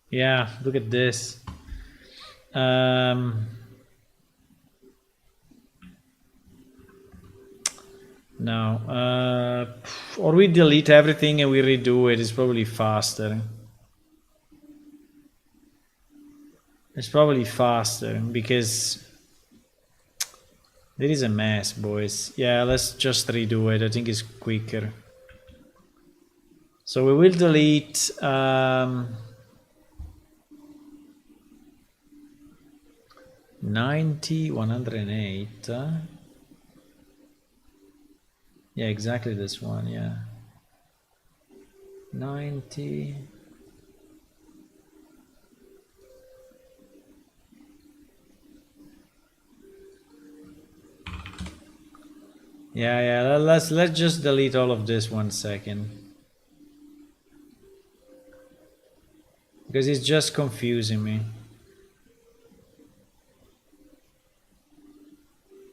Yeah, look at this. No. Or we delete everything and we redo it. It's probably faster. It's probably faster because there is a mess, boys. Yeah, let's just redo it. I think it's quicker. So we will delete 90, 108. Yeah, exactly this one, yeah. 90. Yeah, let's just delete all of this 1 second. Because it's just confusing me.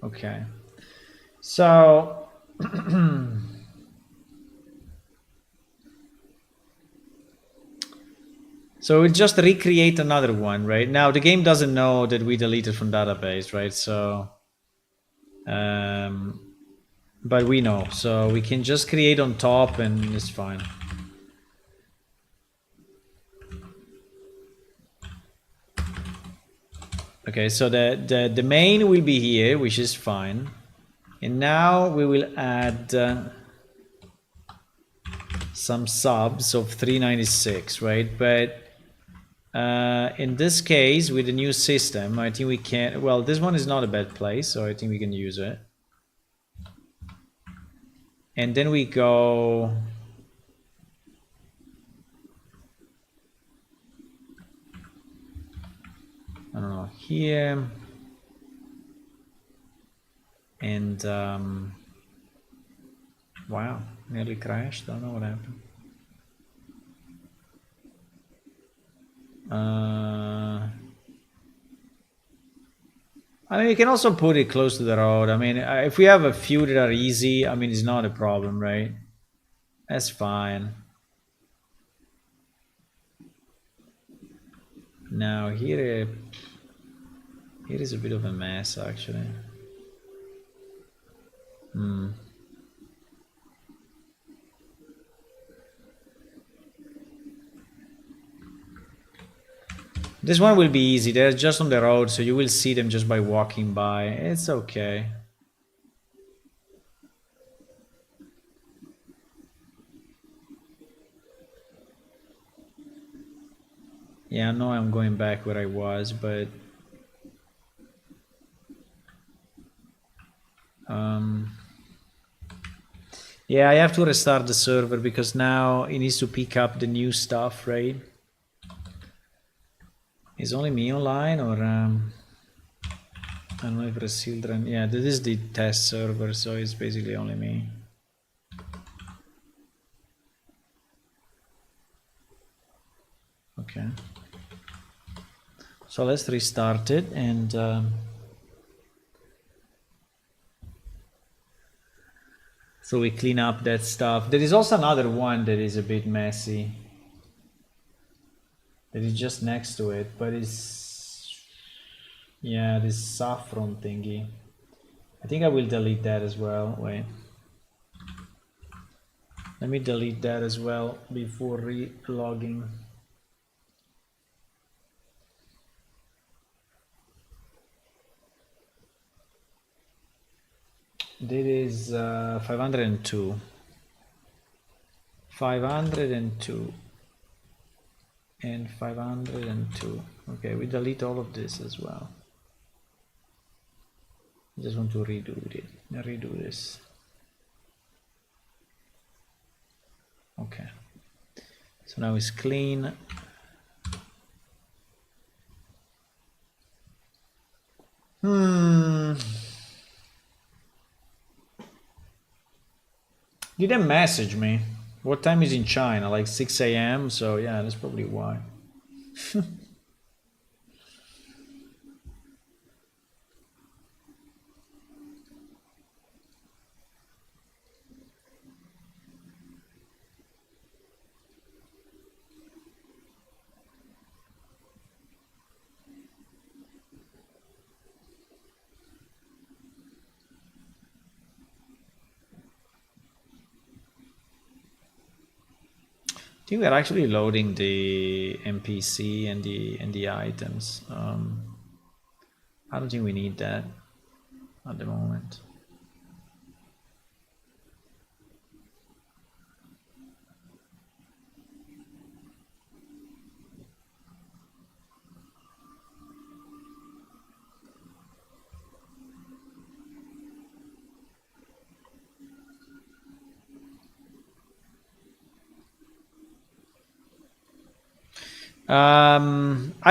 Okay. So so we'll just recreate another one, right? Now the game doesn't know that we deleted from database, right? So but we know, so we can just create on top and it's fine. Okay, so the main will be here, which is fine. And now we will add some subs of 396, right? But in this case, with the new system, I think we can, well, this one is not a bad place, so I think we can use it. And then we go, I don't know, here. And wow, nearly crashed. Don't know what happened. I mean, you can also put it close to the road. I mean, if we have a few that are easy, I mean, it's not a problem, right? That's fine. Now here is a bit of a mess actually. This one will be easy. They're just on the road, so you will see them just by walking by. It's okay. Yeah, I know I'm going back where I was, but yeah, I have to restart the server because now it needs to pick up the new stuff, right? Is only me online, or I don't know if it's children. Yeah, this is the test server, so it's basically only me. Okay. So let's restart it and so we clean up that stuff. There is also another one that is a bit messy. That is just next to it, but it's, yeah, this saffron thingy. I think I will delete that as well. Wait. Let me delete that as well before re-logging. That is 502. 502. And 502. Okay, we delete all of this as well. I just want to redo this. Okay. So now it's clean. Didn't message me. What time is in China? Like 6 a.m. So yeah, that's probably why. I think we're actually loading the NPC and the items. I don't think we need that at the moment.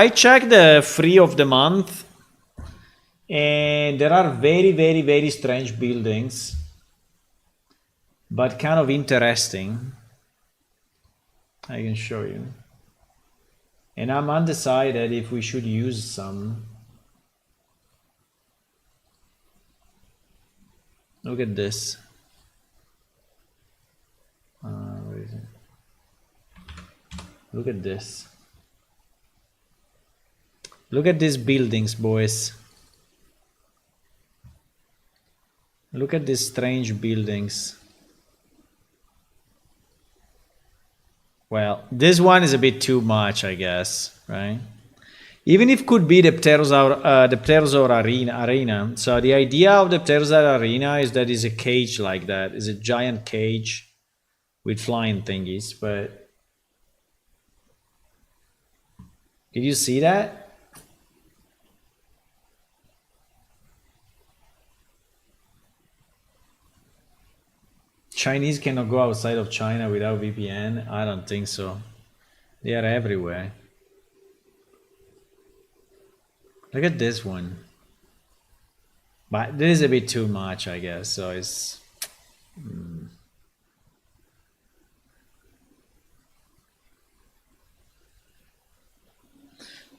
I checked the free of the month, and there are very, very, very strange buildings, but kind of interesting. I can show you. And I'm undecided if we should use some. Look at this. Where is it? Look at this. Look at these buildings, boys. Look at these strange buildings. Well, this one is a bit too much, I guess, right? Even if could be the Pterosaur arena. So the idea of the Pterosaur arena is that it's a cage like that. It's a giant cage with flying thingies, but did you see that? Chinese cannot go outside of China without VPN? I don't think so. They are everywhere. Look at this one. But this is a bit too much, I guess. So it's...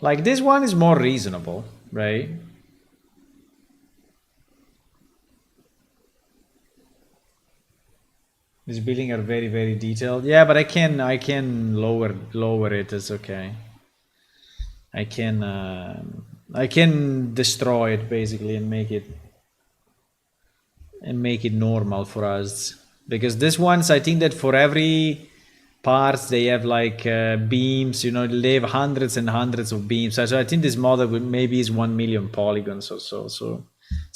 Like this one is more reasonable, right? These buildings are very, very detailed. Yeah, but I can lower it. It's okay. I can destroy it basically and make it normal for us, because this ones, I think that for every parts they have like beams, you know, they have hundreds and hundreds of beams. So I think this model maybe is 1 million polygons or so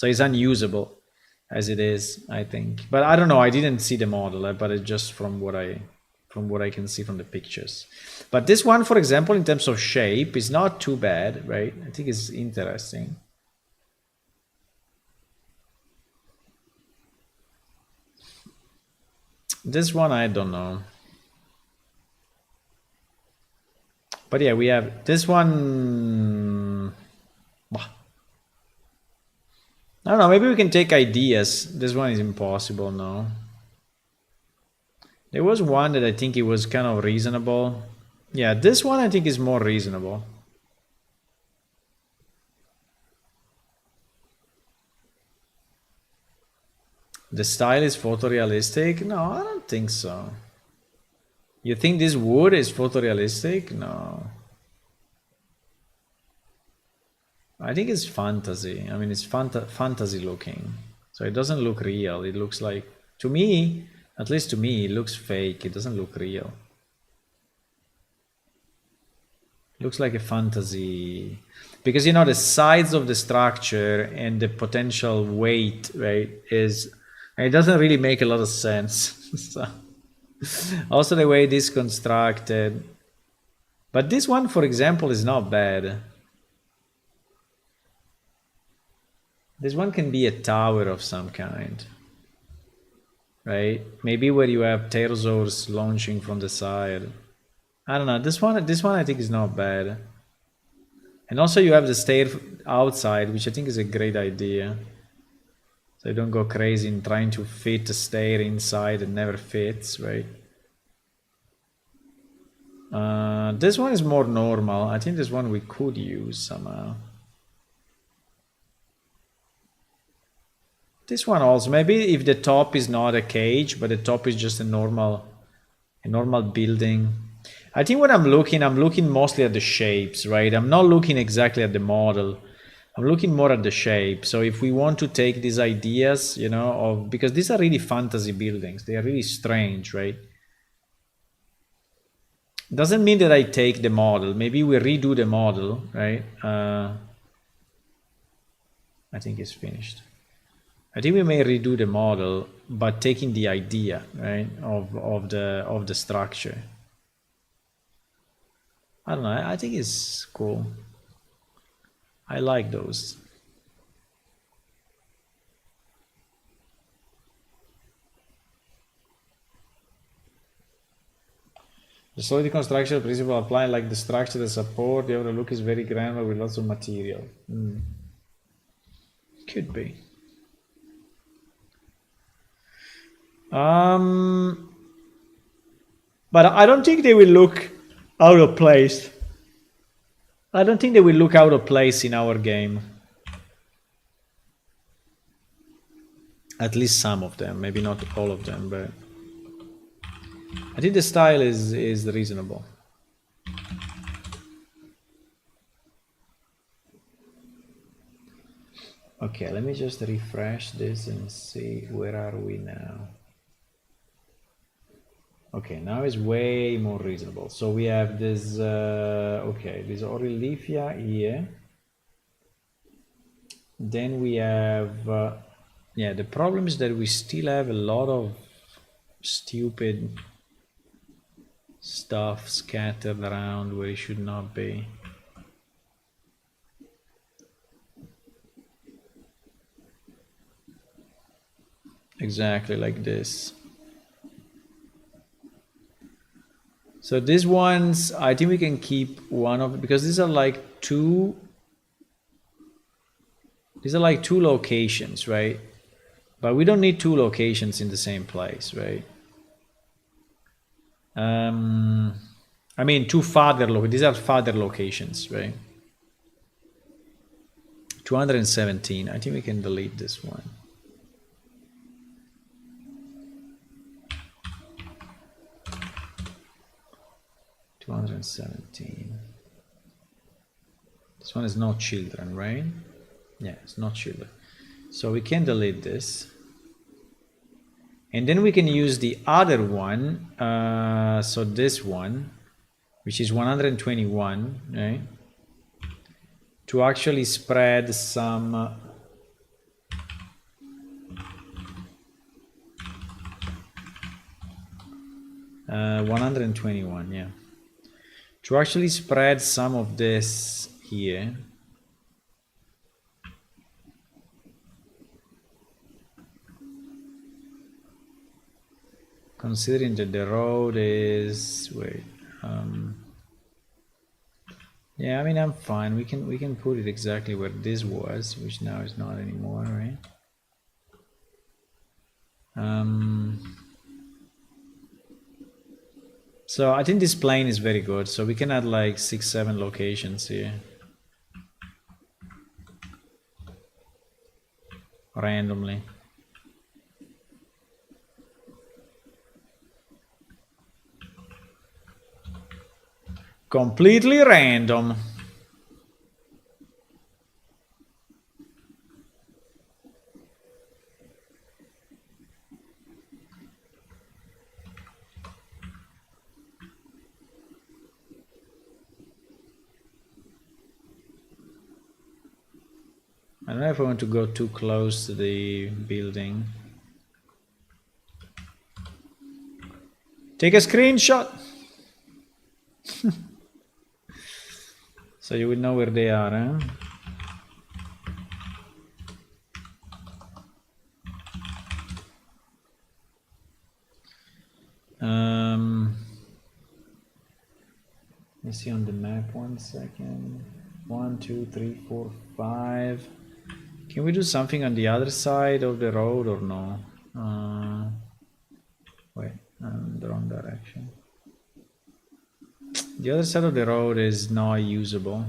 it's unusable as it is, I think. But I don't know, I didn't see the model, but it's just from what I can see from the pictures. But this one, for example, in terms of shape, is not too bad, right? I think it's interesting. This one, I don't know. But yeah, we have this one. I don't know, maybe we can take ideas. This one is impossible, no. There was one that I think it was kind of reasonable. Yeah, this one I think is more reasonable. The style is photorealistic? No, I don't think so. You think this wood is photorealistic? No. I think it's fantasy. I mean, it's fantasy looking. So it doesn't look real. It looks like, to me, at least to me, it looks fake. It doesn't look real. It looks like a fantasy. Because, you know, the size of the structure and the potential weight, right, it doesn't really make a lot of sense. So, also the way it is constructed. But this one, for example, is not bad. This one can be a tower of some kind, right? Maybe where you have pterosaurs launching from the side. I don't know. This one I think is not bad. And also you have the stair outside, which I think is a great idea. So you don't go crazy in trying to fit a stair inside and never fits, right? This one is more normal. I think this one we could use somehow. This one also, maybe if the top is not a cage, but the top is just a normal building. I think when I'm looking mostly at the shapes, right? I'm not looking exactly at the model. I'm looking more at the shape. So if we want to take these ideas, you know, because these are really fantasy buildings, they are really strange, right? Doesn't mean that I take the model. Maybe we redo the model, right? I think it's finished. I think we may redo the model, but taking the idea, right, of the structure. I don't know. I think it's cool. I like those. The solid construction principle apply like the structure, the support, the overall look is very granular with lots of material. Could be. But I don't think they will look out of place. I don't think they will look out of place in our game. At least some of them, maybe not all of them, but I think the style is reasonable. Okay, let me just refresh this and see where are we now. Okay, now it's way more reasonable. So we have this, okay, this Orelifia here. Then we have, yeah, the problem is that we still have a lot of stupid stuff scattered around where it should not be. Exactly like this. So these ones, I think we can keep one of, because these are like two locations, right? But we don't need two locations in the same place, right? I mean, these are farther locations, right? 217. I think we can delete this one. 217. This one is no children, right? Yeah, it's not children. So we can delete this. And then we can use the other one. So this one, which is 121, right? To actually spread some 121, yeah. To actually spread some of this here. Considering that the road is, wait, yeah, I mean, I'm fine. We can put it exactly where this was, which now is not anymore, right? So I think this plane is very good. So we can add like 6-7 locations here. Randomly. Completely random. I don't know if I want to go too close to the building. Take a screenshot. So you will know where they are, huh? Let's see on the map 1 second. 1, 2, 3, 4, 5. Can we do something on the other side of the road or no? Wait, I'm in the wrong direction. The other side of the road is not usable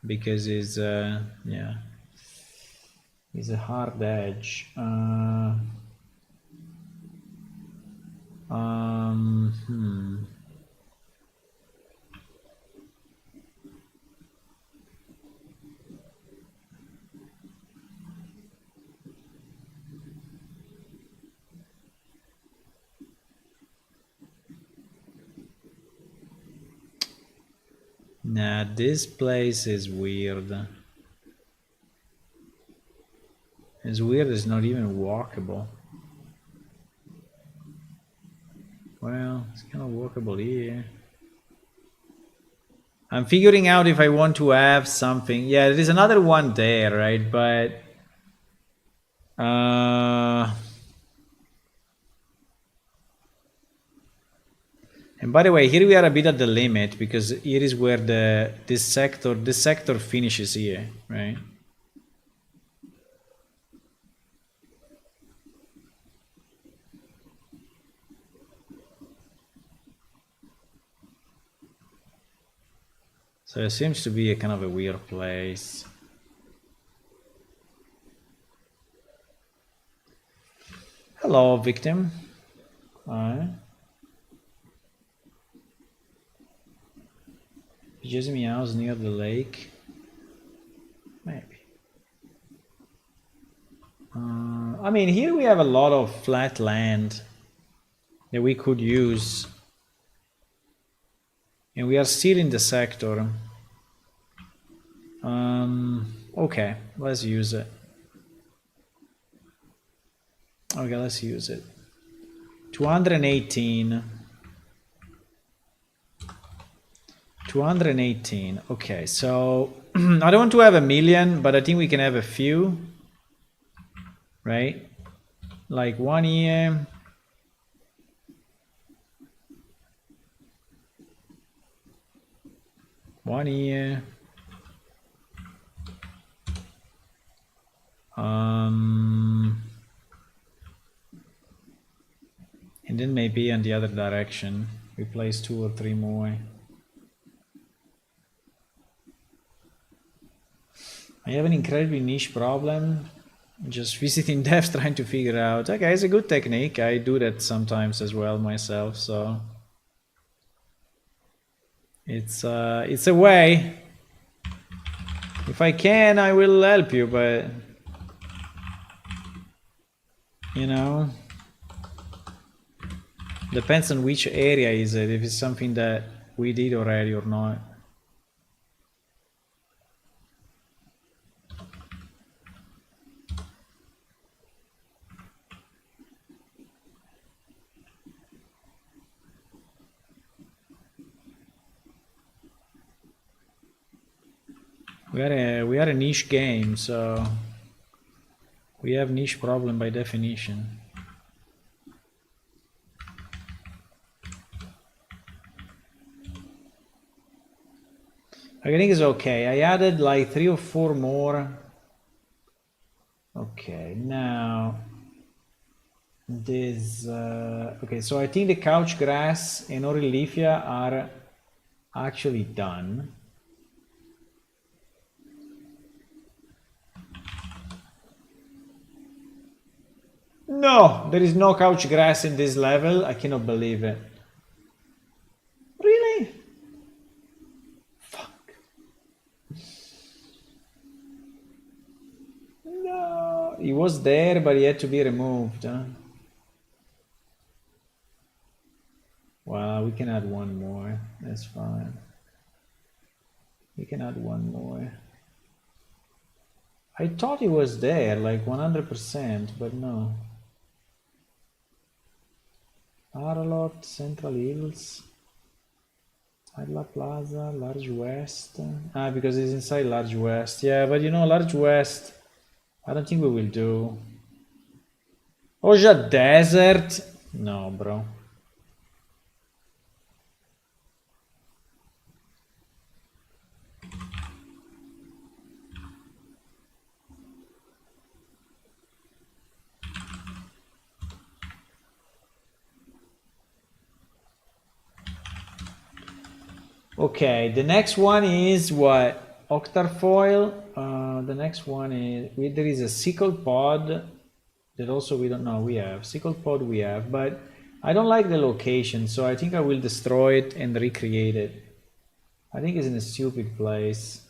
because it's yeah, it's a hard edge. Nah, this place is weird. It's weird, it's not even walkable. Well, it's kind of walkable here. I'm figuring out if I want to have something. Yeah, there is another one there, right? But and by the way, here we are a bit at the limit because here is where this sector finishes here, right? So it seems to be a kind of a weird place. Hello, victim. Alright. Just meows near the lake. Maybe. I mean, here we have a lot of flat land that we could use. And we are still in the sector. Okay, let's use it. Okay, let's use it. 218. 218. Okay, so I don't want to have a million, but I think we can have a few. Right? Like one here. One here. And then maybe in the other direction, we place 2 or 3 more. I have an incredibly niche problem. Just visiting devs trying to figure out, okay, it's a good technique. I do that sometimes as well myself, so. It's a way. If I can, I will help you, but you know, depends on which area is it. If it's something that we did already or not. We are a niche game, so we have niche problem by definition. I think it's okay. I added like 3 or 4 more. Okay, now this. Okay, so I think the couch grass and Aurelifia are actually done. No, there is no couch grass in this level. I cannot believe it. Really? Fuck. No, he was there, but he had to be removed. Huh? Well, we can add one more. That's fine. We can add one more. I thought he was there, like 100%, but no. Arlot, Central Hills, Isla Plaza, Large West. Ah, because it's inside Large West. Yeah, but you know, Large West, I don't think we will do. Oja Desert? No, bro. Okay, the next one is what? Octarfoil. The next one is there is a sickle pod that also we don't know. We have sickle pod, we have, but I don't like the location, so I think I will destroy it and recreate it. I think it's in a stupid place.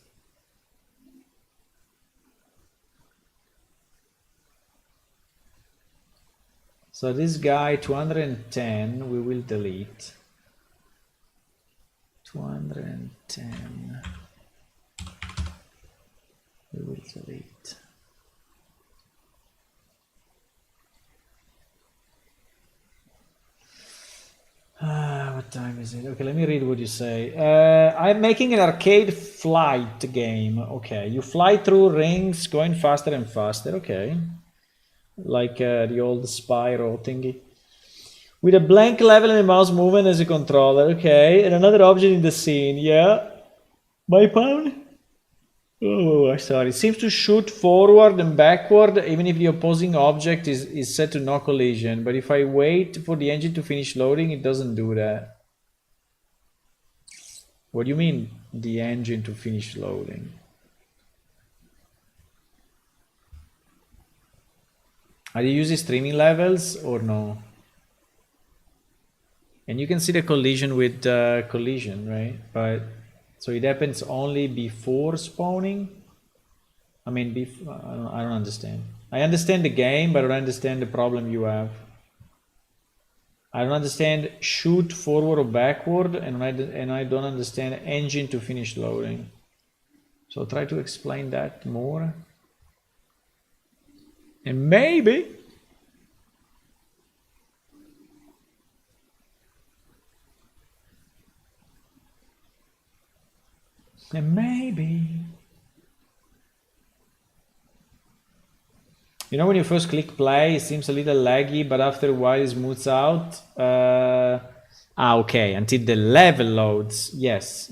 So this guy 210 we will delete. 210 we will delete. What time is it? Okay, let me read what you say. I'm making an arcade flight game. Okay, you fly through rings going faster and faster. Okay, like the old Spyro thingy. With a blank level and a mouse movement as a controller. Okay, and another object in the scene. Yeah, my pound. Oh, sorry. It seems to shoot forward and backward even if the opposing object is set to no collision. But if I wait for the engine to finish loading, it doesn't do that. What do you mean, the engine to finish loading? Are you using streaming levels or no? And you can see the collision with collision, right? But so it happens only before spawning. I mean, I don't understand. I understand the game, but I don't understand the problem you have. I don't understand shoot forward or backward, and I don't understand engine to finish loading. So try to explain that more. And maybe you know, when you first click play, it seems a little laggy, but after a while it smooths out. Okay, until the level loads. Yes.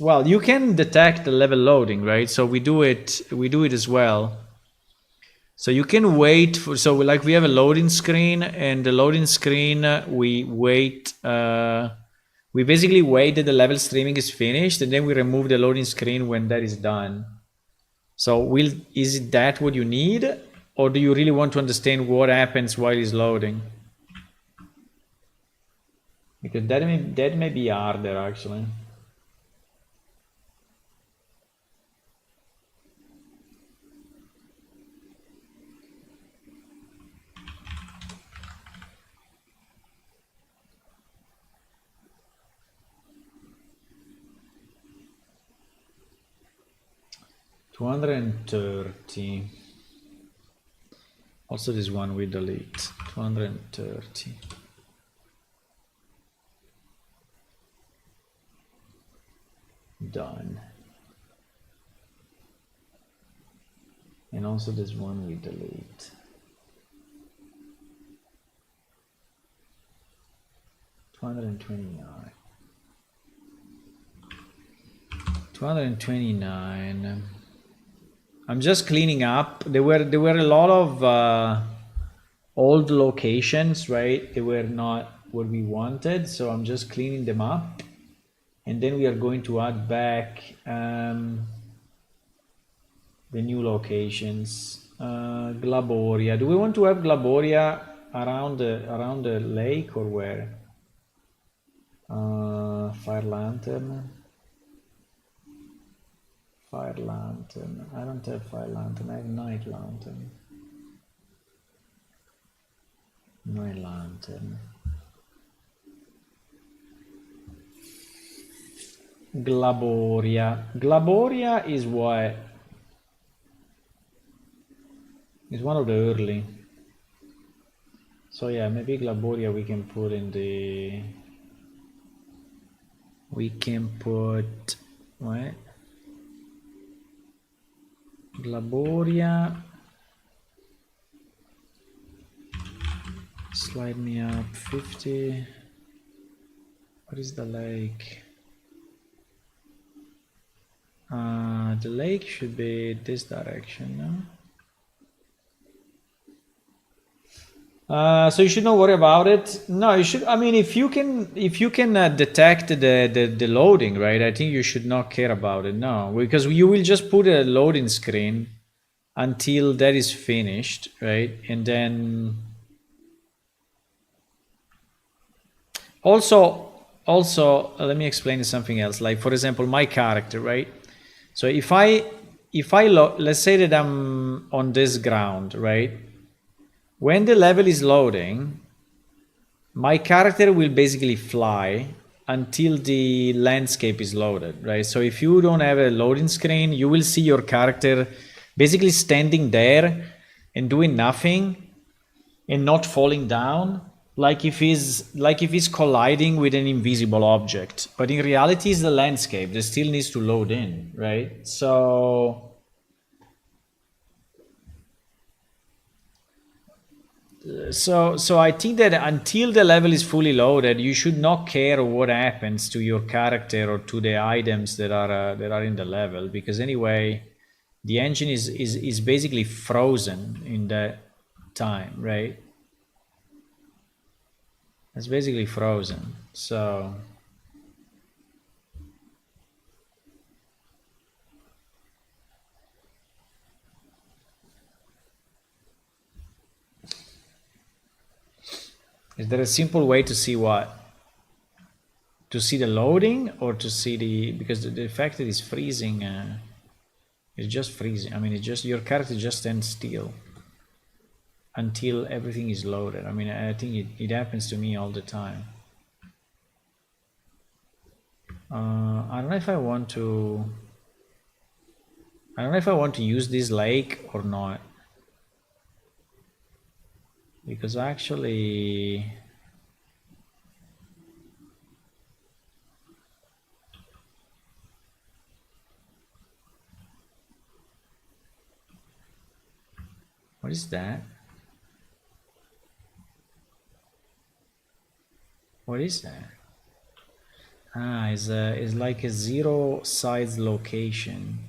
Well, you can detect the level loading, right? So we do it as well. So you can wait for, so like we have a loading screen, and the loading screen, we wait, we basically wait that the level streaming is finished, and then we remove the loading screen when that is done. So is that what you need? Or do you really want to understand what happens while it's loading? Because that may be harder, actually. 230. Also this one we delete. 230. Done. And also this one we delete. $229. 229. I'm just cleaning up. There were a lot of old locations, right? They were not what we wanted, so I'm just cleaning them up. And then we are going to add back the new locations. Glaboria. Do we want to have Glaboria around the lake or where? Fire lantern. Fire lantern. I don't have fire lantern. I have night lantern. Night lantern. Glaboria. Glaboria is what? It's one of the early. So yeah, maybe Glaboria we can put in the. We can put what? Glaboria. Slide me up 50. What is the lake? The lake should be this direction, no? So you should not worry about it. No, you should. I mean, if you can detect the loading, right? I think you should not care about it. No, because you will just put a loading screen until that is finished, right? And then also let me explain something else. Like for example, my character, right? So if I let's say that I'm on this ground, right? When the level is loading, my character will basically fly until the landscape is loaded, right? So if you don't have a loading screen, you will see your character basically standing there and doing nothing and not falling down, like if he's colliding with an invisible object. But in reality, it's the landscape that still needs to load in, right? So I think that until the level is fully loaded, you should not care what happens to your character or to the items that are in the level, because anyway, the engine is basically frozen in that time, right? It's basically frozen. So is there a simple way to see what? To see the loading, or to see the, because the fact that it's freezing, it's just freezing. I mean, it's just your character just stands still until everything is loaded. I mean, I think it happens to me all the time. I don't know if I want to. I don't know if I want to use this lake or not, because actually. What is that? What is that? Ah, it's like a zero size location.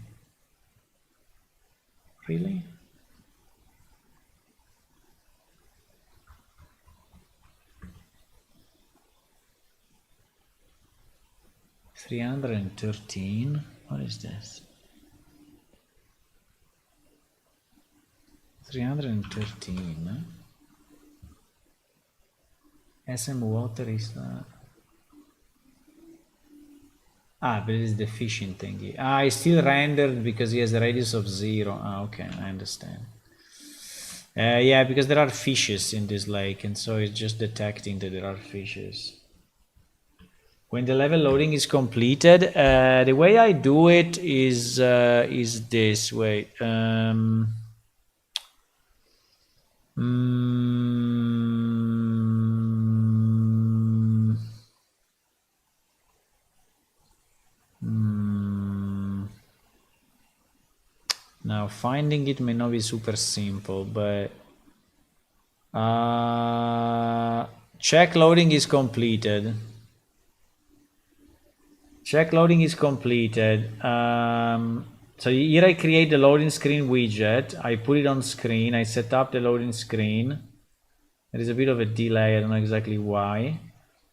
Really? $313. What is this? 313. SM water is not. But it is the fishing thingy. It's still rendered because he has a radius of 0. Okay, I understand. Yeah, because there are fishes in this lake, and so it's just detecting that there are fishes. when the level loading is completed, the way I do it is this way. Now finding it may not be super simple, but check loading is completed. Check loading is completed. So here I create the loading screen widget. I put it on screen. I set up the loading screen. There is a bit of a delay. I don't know exactly why.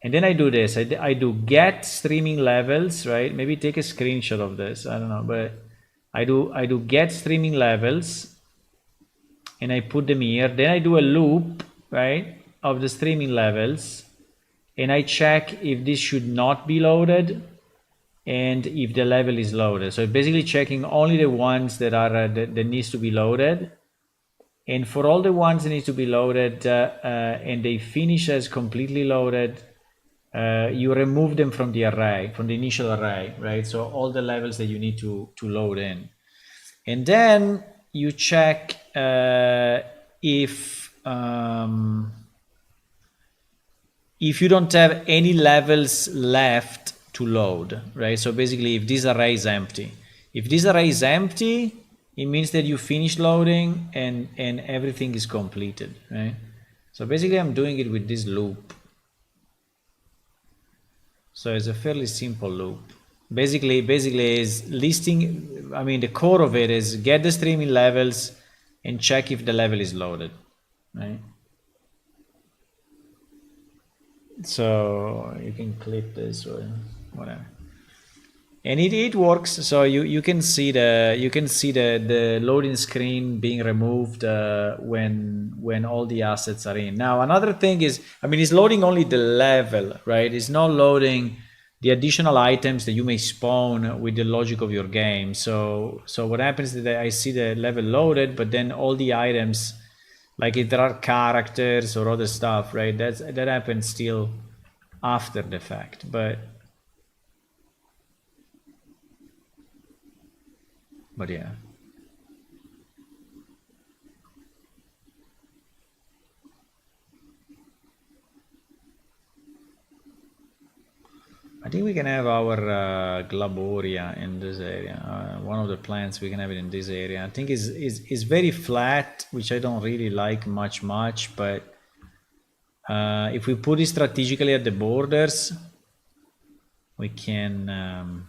And then I do this. I do get streaming levels, right? Maybe take a screenshot of this. I don't know, but I do get streaming levels, and I put them here. Then I do a loop, right, of the streaming levels, and I check if this should not be loaded and if the level is loaded. So basically checking only the ones that are that needs to be loaded, and for all the ones that need to be loaded and they finish as completely loaded, you remove them from the array, from the initial array, right? So all the levels that you need to load in, and then you check if you don't have any levels left to load, right? So basically, if this array is empty, it means that you finish loading and everything is completed, right? So basically, I'm doing it with this loop. So it's a fairly simple loop. Basically is listing. I mean, the core of it is get the streaming levels and check if the level is loaded, right? So you can clip this or whatever, and it works. So you can see the loading screen being removed when all the assets are in. Now another thing is, I mean, it's loading only the level, right? It's not loading the additional items that you may spawn with the logic of your game. So what happens is that I see the level loaded, but then all the items, like if there are characters or other stuff, right? That happens still after the fact, but yeah. I think we can have our Glaboria in this area. One of the plants we can have it in this area. I think is very flat, which I don't really like much, but if we put it strategically at the borders, we can.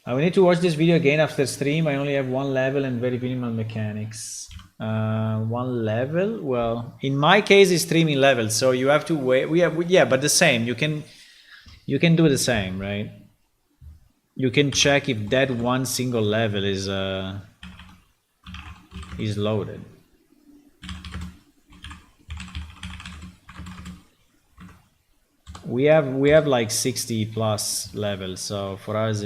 We need to watch this video again after stream. I only have one level and very minimal mechanics. One level. Well, in my case, it's streaming level, so you have to wait. Yeah, but the same. You can do the same, right? You can check if that one single level is loaded. We have like 60 plus levels, so for us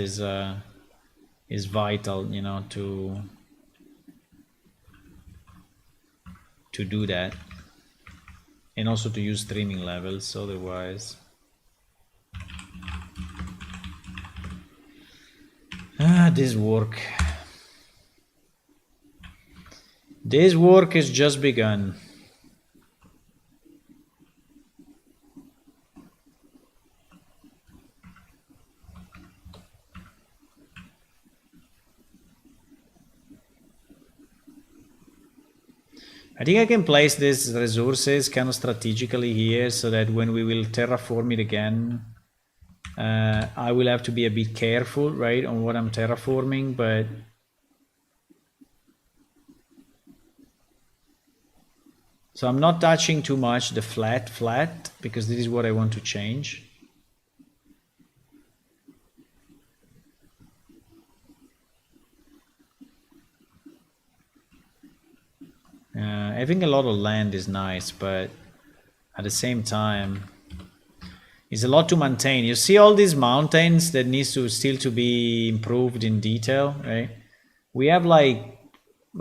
is vital, you know, to do that, and also to use streaming levels. Otherwise, this work has just begun. I think I can place these resources kind of strategically here, so that when we will terraform it again, I will have to be a bit careful, right, on what I'm terraforming, but so I'm not touching too much the flat, because this is what I want to change. Having a lot of land is nice, but at the same time, it's a lot to maintain. You see all these mountains that needs to still to be improved in detail, right? We have like,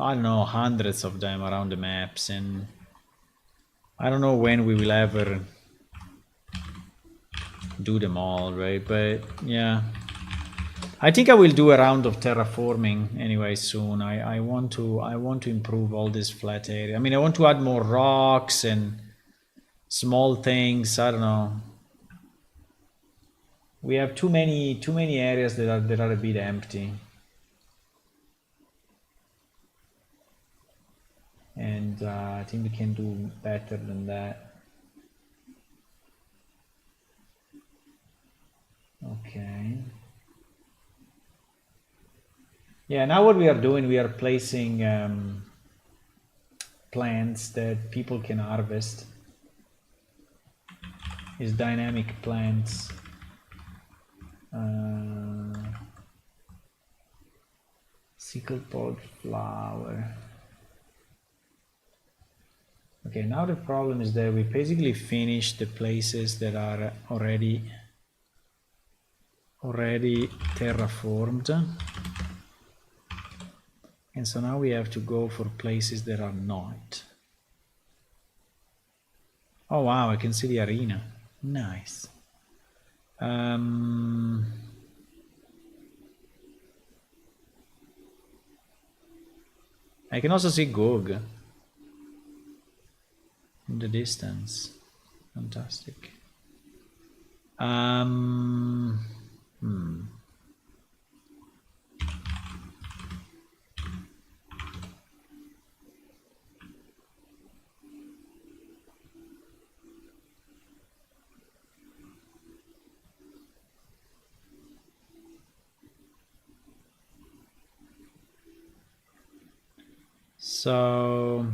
I don't know, hundreds of them around the maps, and I don't know when we will ever do them all, right? But yeah, I think I will do a round of terraforming anyway soon. I want to improve all this flat area. I mean, I want to add more rocks and small things. I don't know. We have too many areas that are a bit empty. And I think we can do better than that. Okay. Yeah, now what we are doing, we are placing plants that people can harvest. Is dynamic plants. Sickle pod flower. Okay, now the problem is that we basically finished the places that are already terraformed. And so now we have to go for places that are not. Oh wow, I can see the arena. Nice. I can also see Gog in the distance. Fantastic. So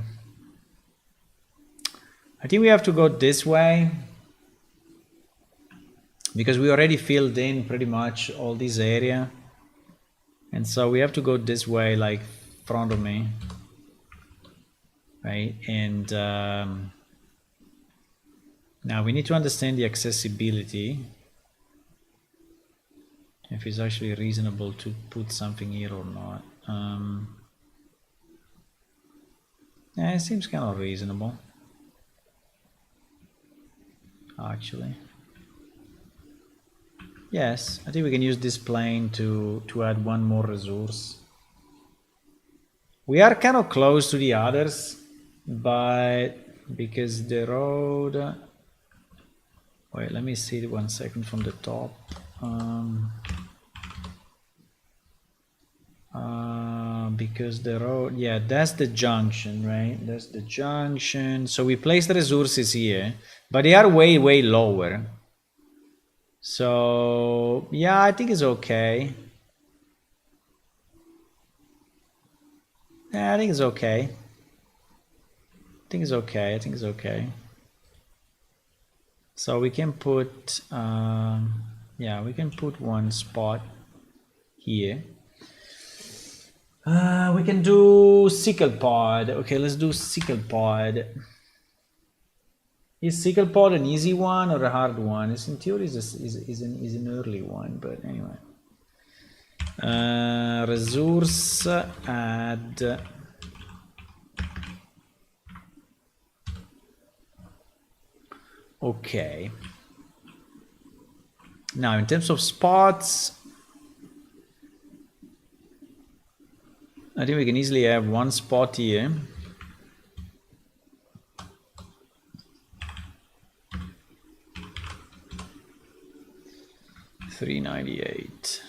I think we have to go this way because we already filled in pretty much all this area, and so we have to go this way, like front of me, right? And now we need to understand the accessibility, if it's actually reasonable to put something here or not. Yeah, it seems kind of reasonable, actually. Yes, I think we can use this plane to add one more resource. We are kind of close to the others, but because the road... Wait, let me see it 1 second from the top. Because the road, yeah, that's the junction, right? That's the junction. So we place the resources here, but they are way lower. So yeah, I think it's okay. Yeah, I think it's okay. I think it's okay. So we can put, yeah, we can put one spot here. We can do sickle pod. Okay, let's do sickle pod. Is sickle pod an easy one or a hard one? It's in theory is an early one, but anyway. Resource add. Okay. Now in terms of spots, I think we can easily have one spot here. $398.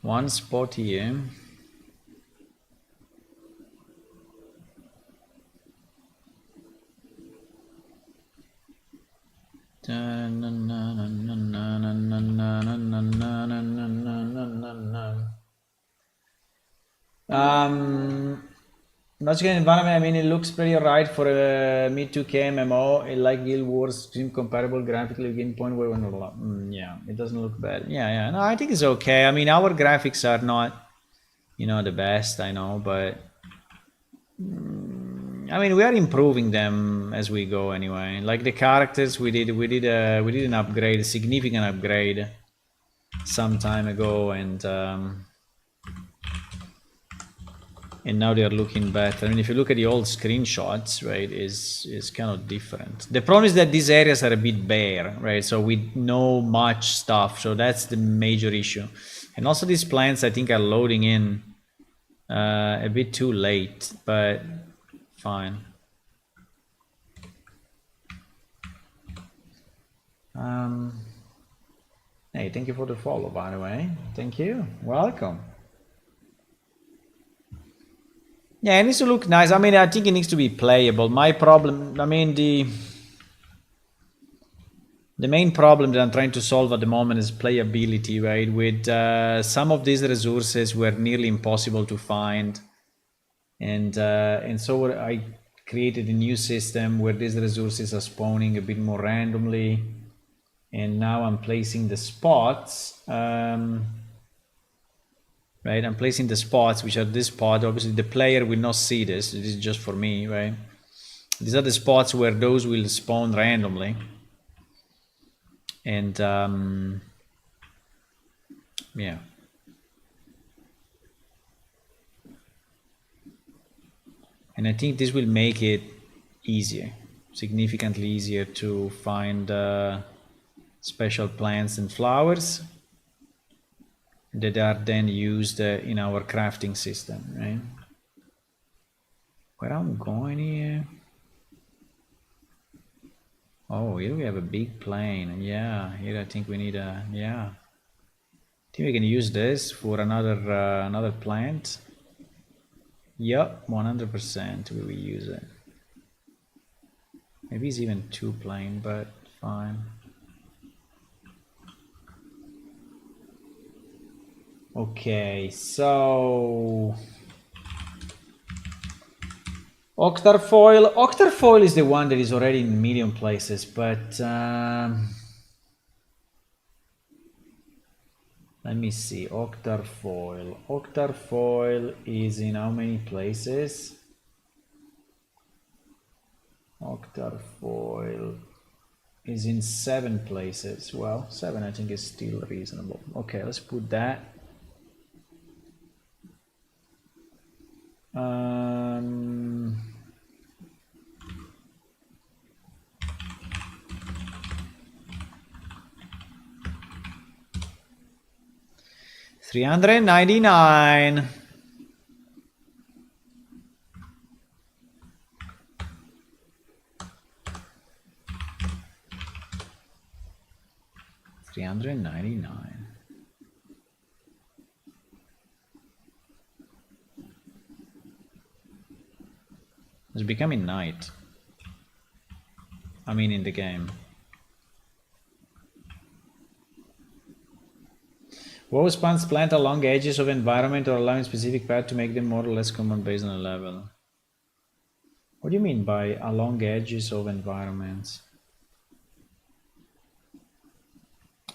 One spot here. Not getting environment, I mean, it looks pretty alright for a mid 2K MMO. It like Guild Wars, seem comparable graphically, game point where yeah, it doesn't look bad. Yeah, no, I think it's okay. I mean, our graphics are not, the best, I know, but I mean, we are improving them as we go anyway. Like the characters, we did an upgrade, a significant upgrade. some time ago, and now they are looking better. I mean, if you look at the old screenshots, right, is kind of different. The problem is that these areas are a bit bare, right? So we know much stuff, so that's the major issue. And also these plants, I think, are loading in a bit too late, but fine. Hey, thank you for the follow, by the way. Thank you. Welcome. Yeah, it needs to look nice. I mean, I think it needs to be playable. My problem, I mean, the main problem that I'm trying to solve at the moment is playability, right? With some of these resources were nearly impossible to find, and so I created a new system where these resources are spawning a bit more randomly, and now I'm placing the spots. Right, I'm placing the spots, which are this spot. Obviously, the player will not see this. This is just for me, right? These are the spots where those will spawn randomly. And yeah. And I think this will make it easier, significantly easier to find special plants and flowers that are then used in our crafting system, right? Where I'm going here? Oh, here we have a big plane. Yeah, here I think we need a, yeah. I think we can use this for another plant. Yup, 100% we will use it. Maybe it's even too plain, but fine. Okay, so Octarfoil is the one that is already in medium places, but let me see. Octarfoil is in how many places? Octarfoil is in 7 places. Well, 7 I think is still reasonable. Okay, let's put that. 399. $399. It's becoming night. I mean, in the game. Woe spans plant along edges of environment or allowing specific path to make them more or less common based on a level. What do you mean by along edges of environments?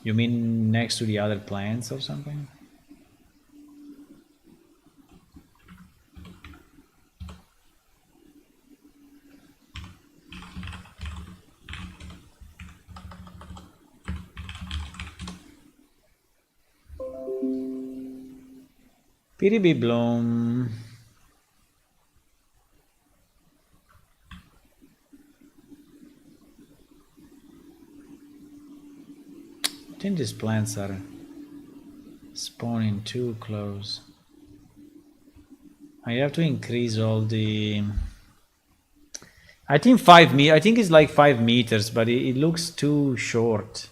You mean next to the other plants or something? PDB Bloom. I think these plants are spawning too close. I have to increase all the. I think 5 meters. I think it's like 5 meters, but it looks too short.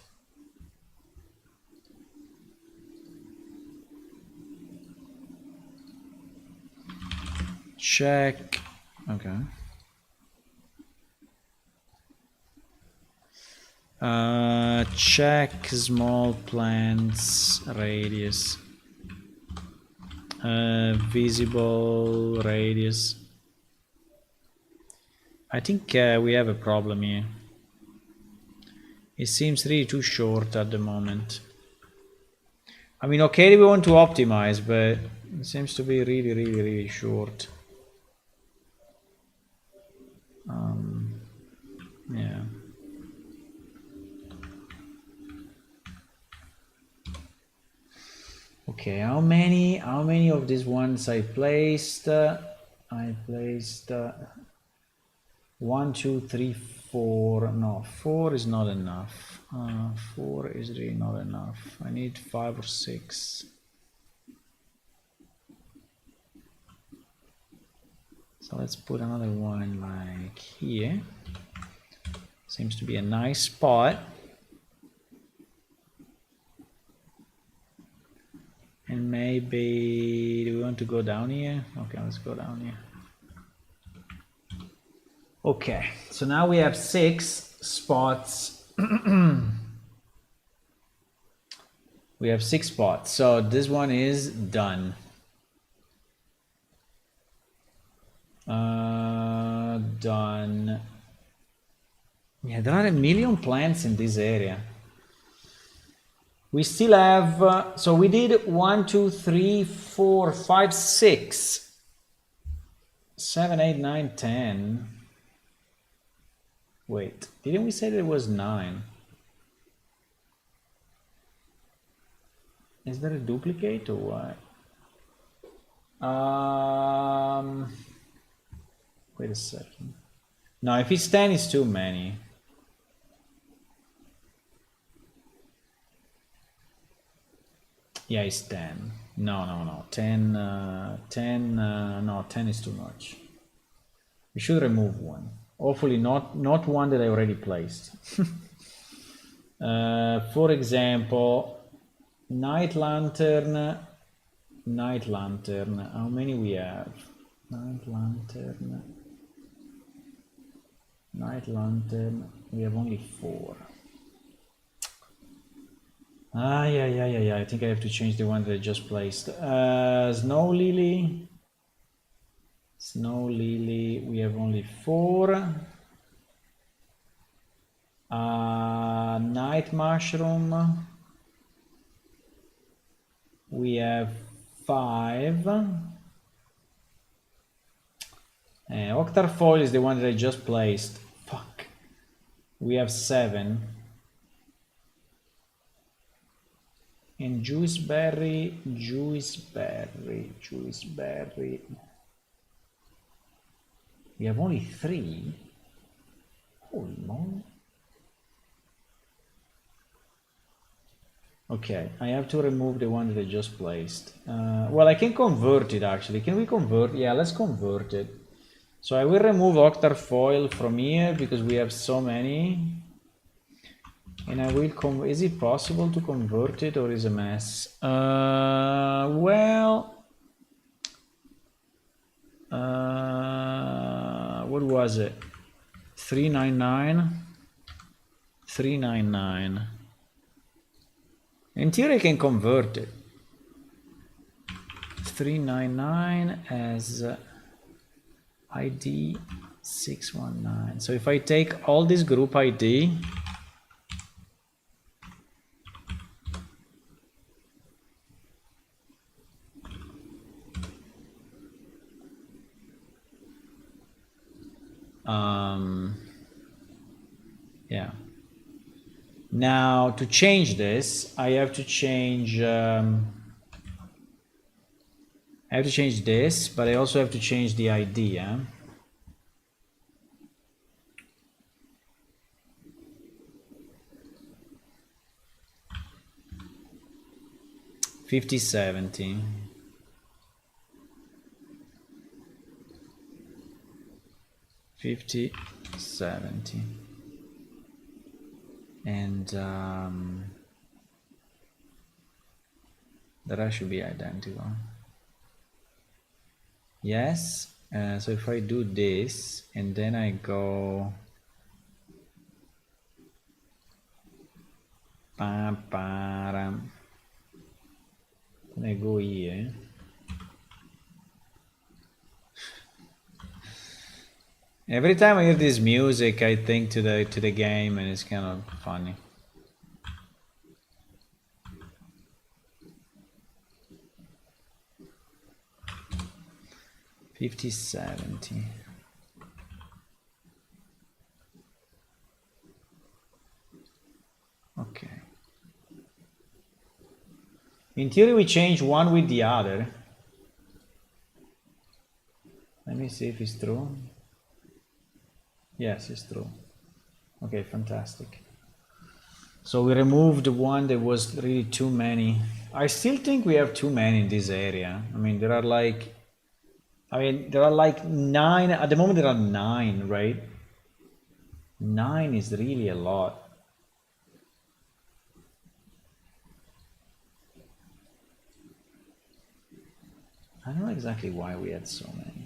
Check. Okay. Check small plants radius. Visible radius. I think we have a problem here. It seems really too short at the moment. I mean, okay, we want to optimize, but it seems to be really short. Yeah. Okay, how many of these ones I placed? I placed 1, 2, 3, 4. No, 4 is not enough. 4 is really not enough. I need 5 or 6. So let's put another one like here. Seems to be a nice spot. And maybe, do we want to go down here? Okay, let's go down here. Okay, so now we have 6 spots. We have 6 spots, so this one is done. Done. Yeah, there are a million plants in this area. We still have, so we did 1, 2, 3, 4, 5, 6, 7, 8, 9, 10. Wait, didn't we say there was 9? Is there a duplicate or what? Wait a second. No, if it's 10, it's too many. Yeah, it's 10. No. 10, 10, no, 10 is too much. We should remove one. Hopefully not one that I already placed. For example, night lantern, how many we have? Night lantern, we have only 4. Yeah. I think I have to change the one that I just placed. Snow lily, we have only 4. Night mushroom, we have 5. Octarfoil is the one that I just placed. Fuck. We have 7. And juiceberry. We have only 3. Holy moly. Okay, I have to remove the one that I just placed. Well, I can convert it actually. Can we convert? Yeah, let's convert it. So I will remove Octarfoil from here because we have so many. And I will is it possible to convert it or is a mess? What was it? 399. In theory I can convert it. 399 as ID 619. So if I take all this group ID, yeah. Now to change this, I have to change this, but I also have to change the ID. 5070. And the rest should be identical. Yes. So if I do this and then I go then I go here. Every time I hear this music, I think to the game, and it's kind of funny. $50.70. Okay. In theory, we change one with the other. Let me see if it's true. Yes, it's true. Okay, fantastic. So we removed one that was really too many. I still think we have too many in this area. I mean, there are like 9. At the moment, there are 9, right? 9 is really a lot. I don't know exactly why we had so many.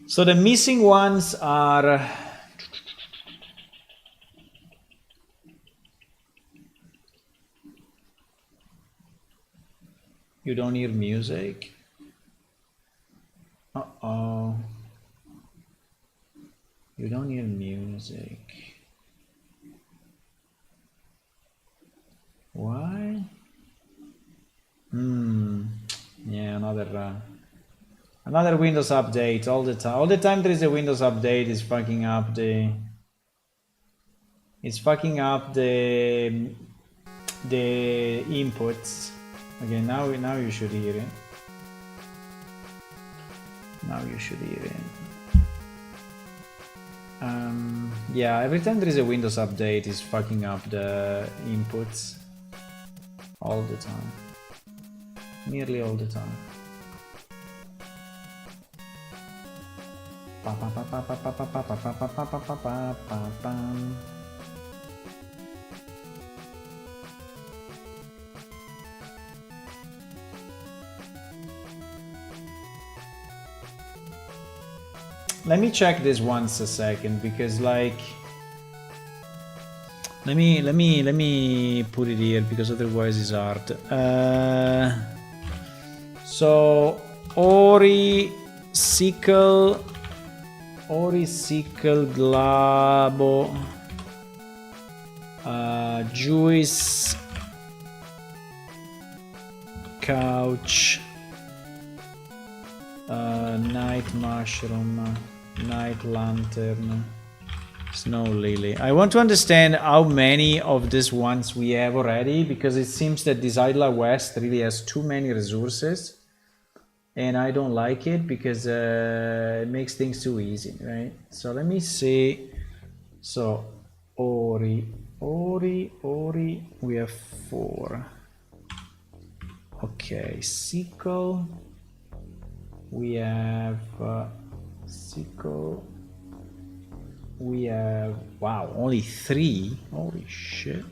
So the missing ones are... You don't hear music? Uh-oh. You don't hear music. Why? Yeah, another Windows update all the time. All the time there is a Windows update, it's fucking up the... It's fucking up the inputs. Okay, now you should hear it. Now you should hear it. Yeah, every time there is a Windows update, it's fucking up the inputs. All the time. Nearly all the time. Let me check this once a second, because like let me put it here, because otherwise it's hard. So Ori Sickle Glabo Juice Couch Night Mushroom, Night Lantern, Snow Lily. I want to understand how many of these ones we have already, because it seems that this Isla West really has too many resources, and I don't like it because it makes things too easy, right? So let me see. So Ori, we have 4. Okay, Sickle. We have Sickle. We have, wow, only 3. Holy shit.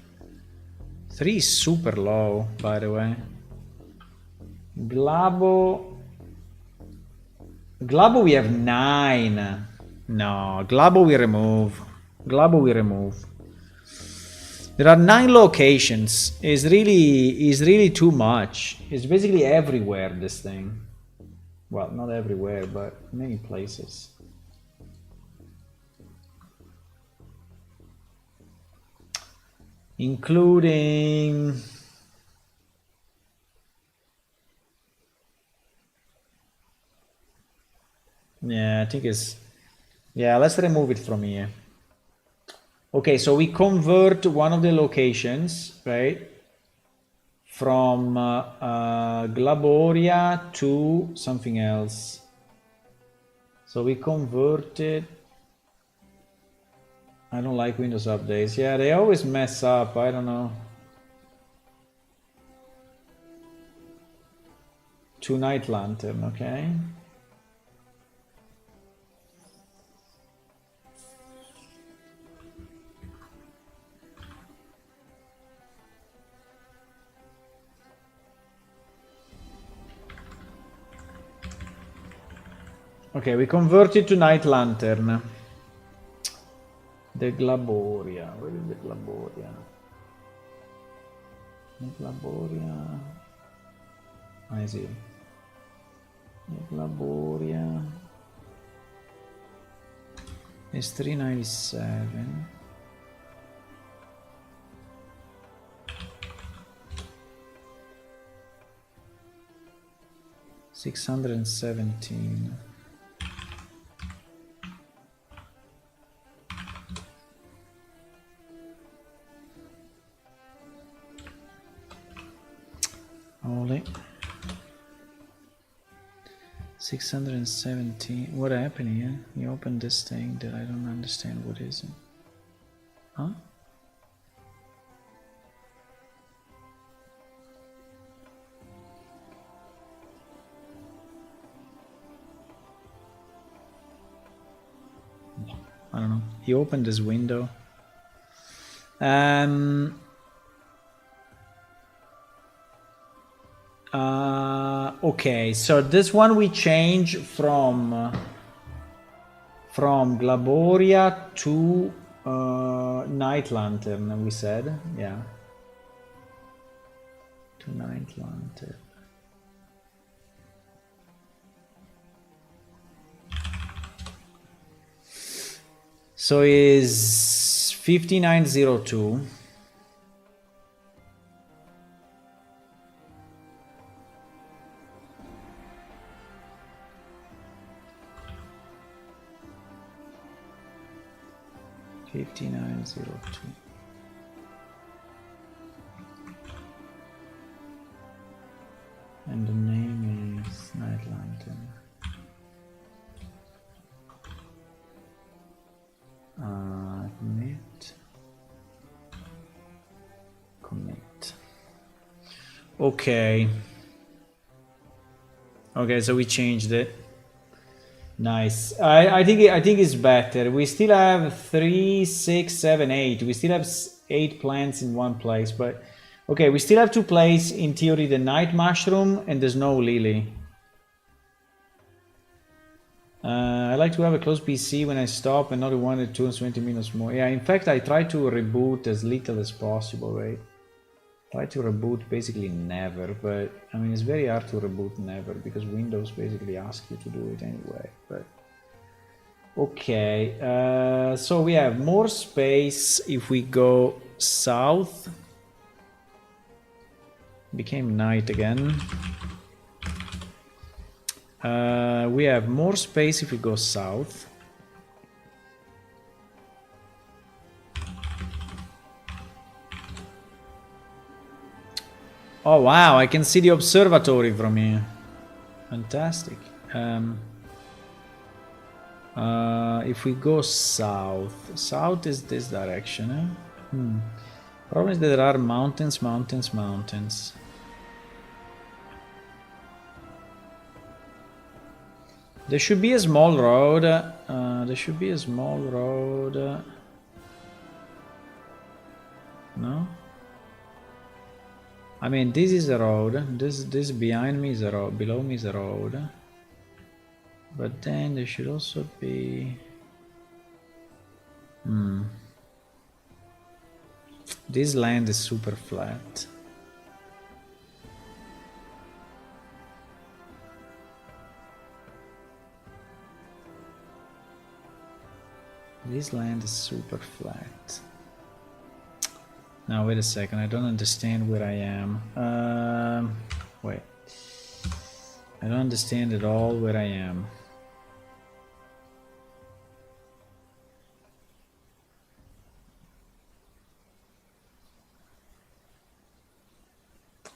3 is super low, by the way. Glabo we have 9. No, Glabo we remove. There are 9 locations. Is really too much. It's basically everywhere, this thing. Well, not everywhere, but many places. Including... Yeah, I think it's... Yeah, let's remove it from here. Okay, so we convert one of the locations, right? From Glaboria to something else. So we convert it. I don't like Windows updates. Yeah, they always mess up. I don't know. To Night Lantern, okay. Okay, we convert it to Night Lantern. The Glaboria. Where is the Glaboria? The Glaboria. I see. The Glaboria is 397. $617. Holy. 617. What happened here? You opened this thing that I don't understand. What is it? Huh? I don't know. He opened this window. Okay, so this one we change from Glaboria to Night Lantern, we said. Yeah. To Night Lantern. So is 5902. And the name is Night Lantern. Commit. Okay. Okay, so we changed it. Nice. I think it's better. We still have 3, 6, 7, 8. We still have 8 plants in one place, but okay, we still have to place in theory the night mushroom and the snow lily. I like to have a close PC when I stop and not one at 220 minutes more. Yeah, in fact, I try to reboot as little as possible, right? Try to reboot basically never, but I mean, it's very hard to reboot never because Windows basically asks you to do it anyway, but okay. So we have more space if we go south. Became night again. We have more space if we go south. Oh wow, I can see the observatory from here. Fantastic. If we go south, south is this direction. Problem is that there are mountains. There should be a small road. No? I mean, this is a road. This behind me is a road. Below me is a road. But then there should also be... This land is super flat. This land is super flat. Now wait a second, I don't understand where I am. Wait. I don't understand at all where I am.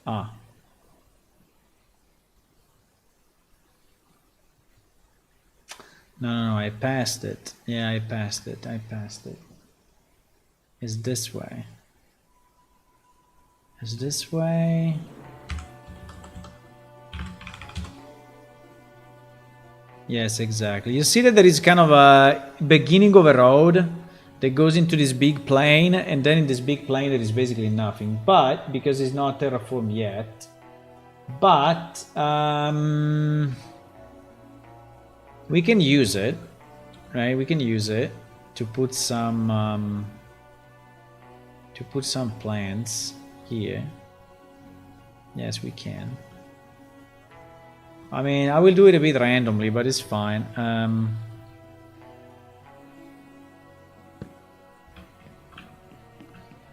Ah. No, I passed it. Yeah, I passed it. It's this way. Yes, exactly. You see that there is kind of a beginning of a road that goes into this big plain, and then in this big plain there is basically nothing. But, because it's not terraformed yet, but we can use it, right? We can use it to put some plants here. Yes, we can. I mean, I will do it a bit randomly, but it's fine.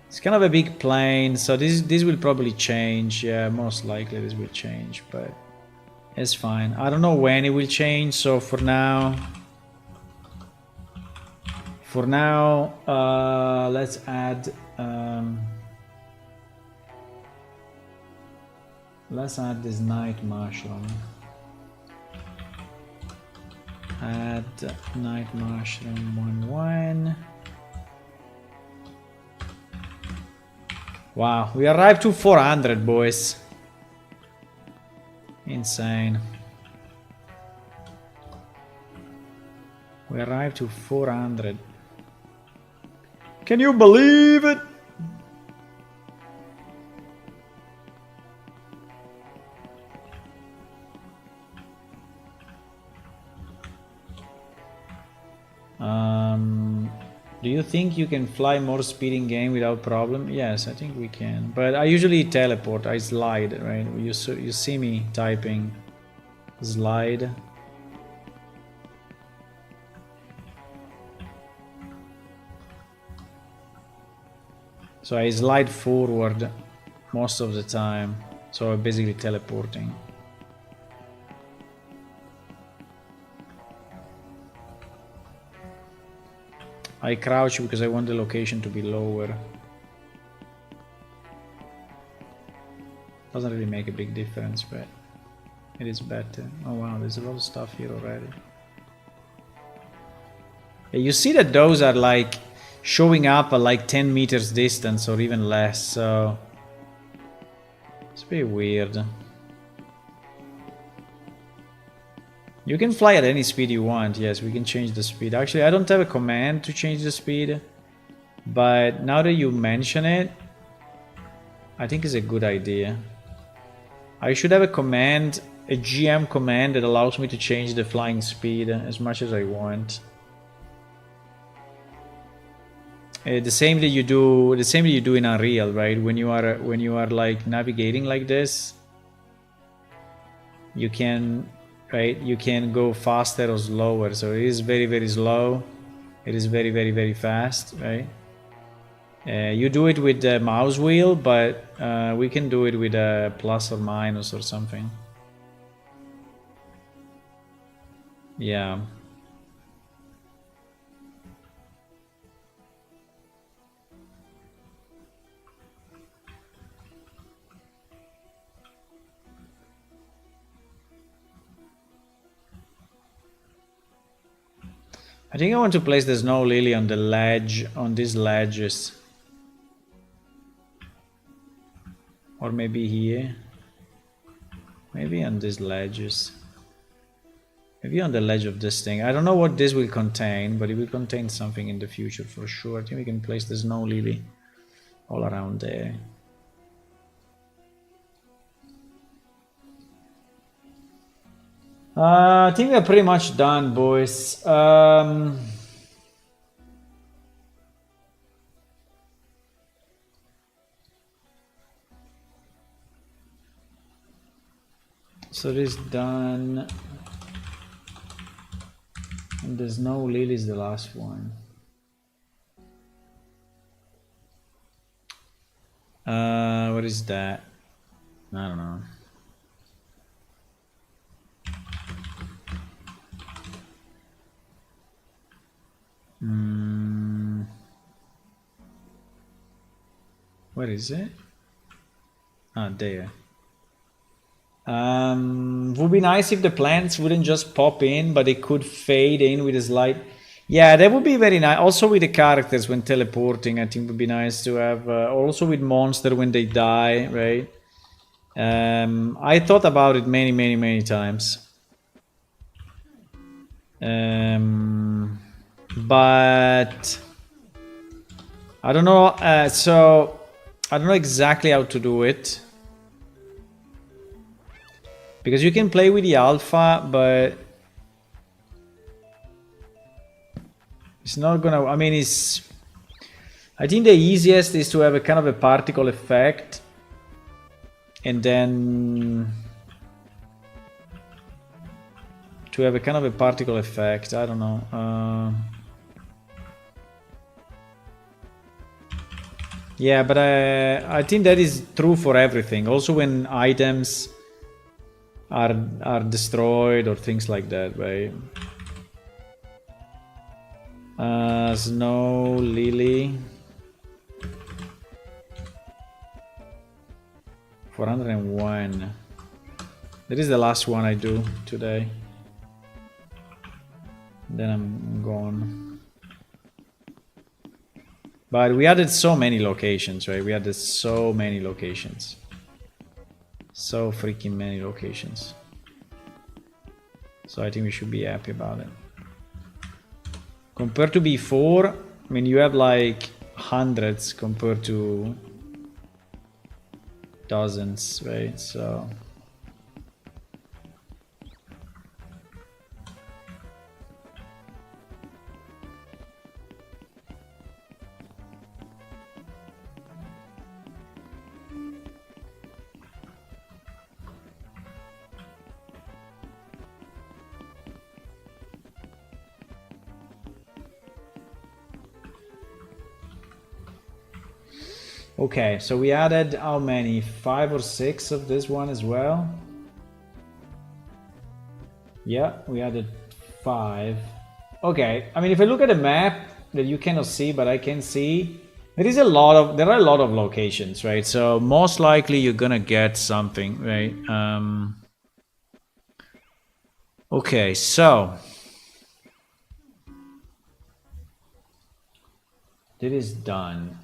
It's kind of a big plain, so this will probably change. Yeah, most likely this will change, but it's fine. I don't know when it will change, so for now, let's add let's add this night mushroom. Add night mushroom 1-1. Wow, we arrived to 400, boys. Insane. We arrived to 400. Can you believe it? Do you think you can fly more speed in game without problem? Yes, I think we can. But I usually teleport. I slide, right? You see me typing slide. So I slide forward most of the time. So I'm basically teleporting. I crouch because I want the location to be lower. Doesn't really make a big difference, but it is better. Oh wow, there's a lot of stuff here already. Yeah, you see that those are like showing up at like 10 meters distance or even less, so it's pretty weird. You can fly at any speed you want. Yes, we can change the speed. Actually, I don't have a command to change the speed, but now that you mention it, I think it's a good idea. I should have a command, a GM command that allows me to change the flying speed as much as I want. The same that you do in Unreal, right? When you are like navigating like this, you can. Right, you can go faster or slower. So it is very, very slow. It is very, very, very fast, right? You do it with the mouse wheel, but we can do it with a plus or minus or something. Yeah. I think I want to place the snow lily on the ledge, on these ledges. Or maybe here. Maybe on these ledges. Maybe on the ledge of this thing. I don't know what this will contain, but it will contain something in the future for sure. I think we can place the snow lily all around there. I think we're pretty much done, boys. So this done. And there's no lily is the last one. What is that? I don't know. Where is it? Ah, there. Would be nice if the plants wouldn't just pop in, but they could fade in with a slight. Yeah, that would be very nice. Also with the characters when teleporting, I think would be nice to have. Also with monster when they die, right? I thought about it many, many, many times. But I don't know. So I don't know exactly how to do it. Because you can play with the alpha, but it's not gonna. I mean, it's. I think the easiest is to have a kind of a particle effect, and then to have a kind of a particle effect. I don't know. Yeah, but I think that is true for everything. Also, when items are destroyed or things like that, right? Snow lily 401. That is the last one I do today. Then I'm gone. But we added so many locations, right? We added so many locations. So freaking many locations. So I think we should be happy about it. Compared to before, I mean, you have like hundreds compared to dozens, right? So okay, so we added how many? 5 or 6 of this one as well. Yeah, we added 5. Okay, I mean, if I look at the map that you cannot see, but I can see, there are a lot of locations, right? So most likely you're gonna get something, right? Okay, so it is done.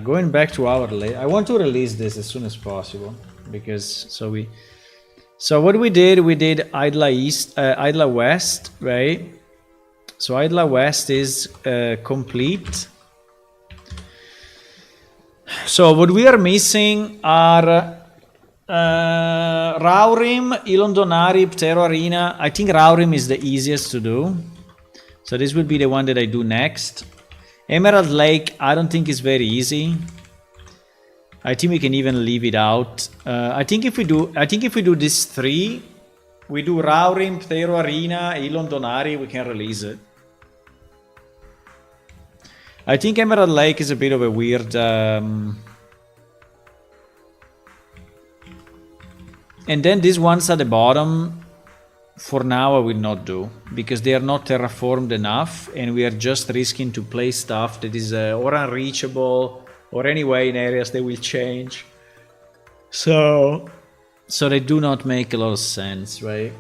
Going back to our list, I want to release this as soon as possible because so what we did Idla East, Idla West, right? So Idla West is complete. So what we are missing are Raurim, Ilondonari, Ptero Arena. I think Raurim is the easiest to do. So this will be the one that I do next. Emerald Lake, I don't think is very easy. I think we can even leave it out. I think if we do these 3, we do Raurim, Ptero Arena, Ilondonari, we can release it. I think Emerald Lake is a bit of a weird... and then these ones at the bottom, for now I will not do, because they are not terraformed enough, and we are just risking to play stuff that is or unreachable, or anyway in areas they will change. So they do not make a lot of sense, right?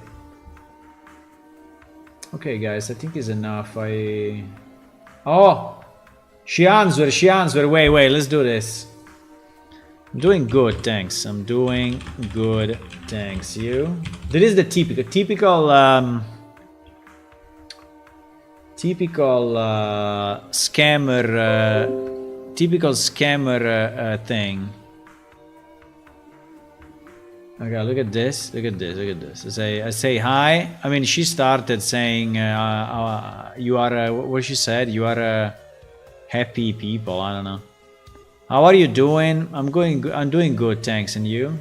Okay guys, I think it's enough. Oh! She answered. Wait, let's do this. I'm doing good, thanks. I'm doing good, thanks. You? That is the typical scammer thing. Okay, look at this. I say hi. I mean, she started saying you are what she said. You are happy people. I don't know. How are you doing? I'm doing good, thanks. And you?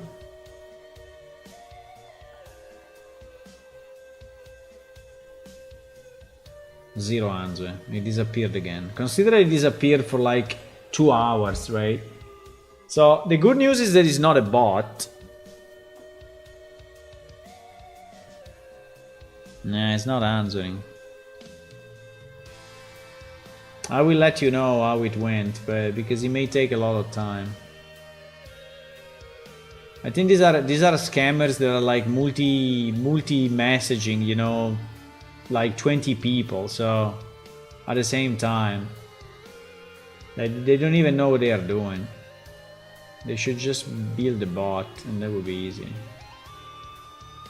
Zero answer. It disappeared again. Consider it disappeared for like 2 hours, right? So the good news is that it's not a bot. Nah, it's not answering. I will let you know how it went, but because it may take a lot of time. I think these are scammers that are like multi messaging, you know, like 20 people, so at the same time. They don't even know what they are doing. They should just build a bot and that would be easy.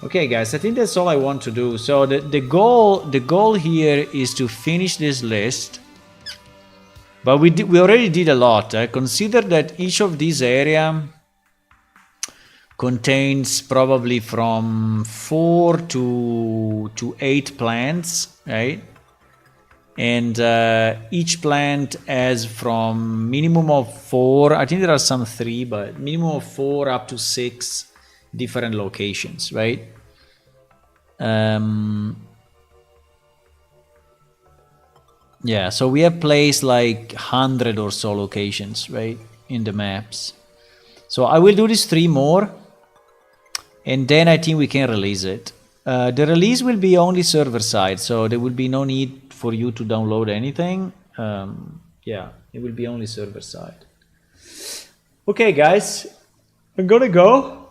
Okay guys, I think that's all I want to do. So the goal here is to finish this list. But we already did a lot. Consider that each of these area contains probably from 4 to 8 plants, right? And each plant has from minimum of 4, I think there are some 3, but minimum of 4 up to 6 different locations, right? Yeah, so we have placed like 100 or so locations, right, in the maps. So I will do these 3 more, and then I think we can release it. The release will be only server side, so there will be no need for you to download anything. Yeah, it will be only server side. Okay, guys, I'm gonna go.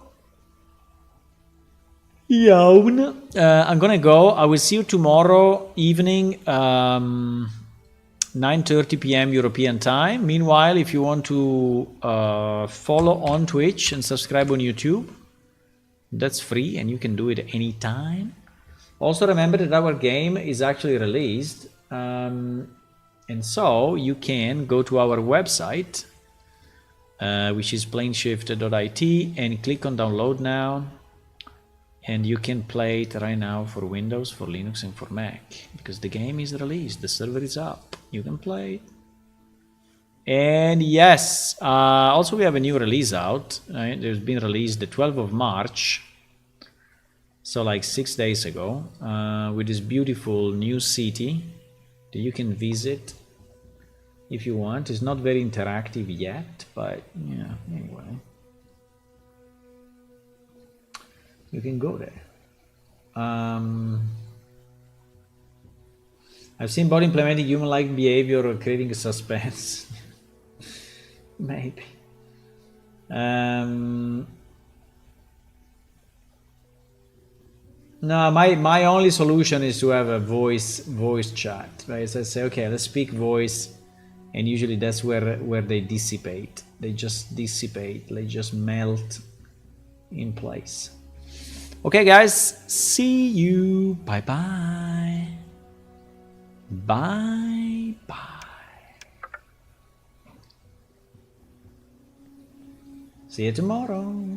Yawn. I'm gonna go. I will see you tomorrow evening, 9:30 p.m. European time. Meanwhile, if you want to follow on Twitch and subscribe on YouTube, that's free and you can do it anytime. Also remember that our game is actually released, and so you can go to our website, which is planeshift.it, and click on download now, and you can play it right now for Windows, for Linux, and for Mac, because the game is released, the server is up, you can play it. And yes, also we have a new release out, right? There's been released the 12th of March, so like 6 days ago, with this beautiful new city that you can visit if you want. It's not very interactive yet, but yeah, anyway, you can go there. I've seen bot implementing human-like behavior or creating a suspense. Maybe. No, my only solution is to have a voice chat, right? So I say, okay, let's speak voice, and usually that's where they dissipate. They just dissipate. They just melt in place. Okay, guys, see you. Bye bye. Bye bye. See you tomorrow.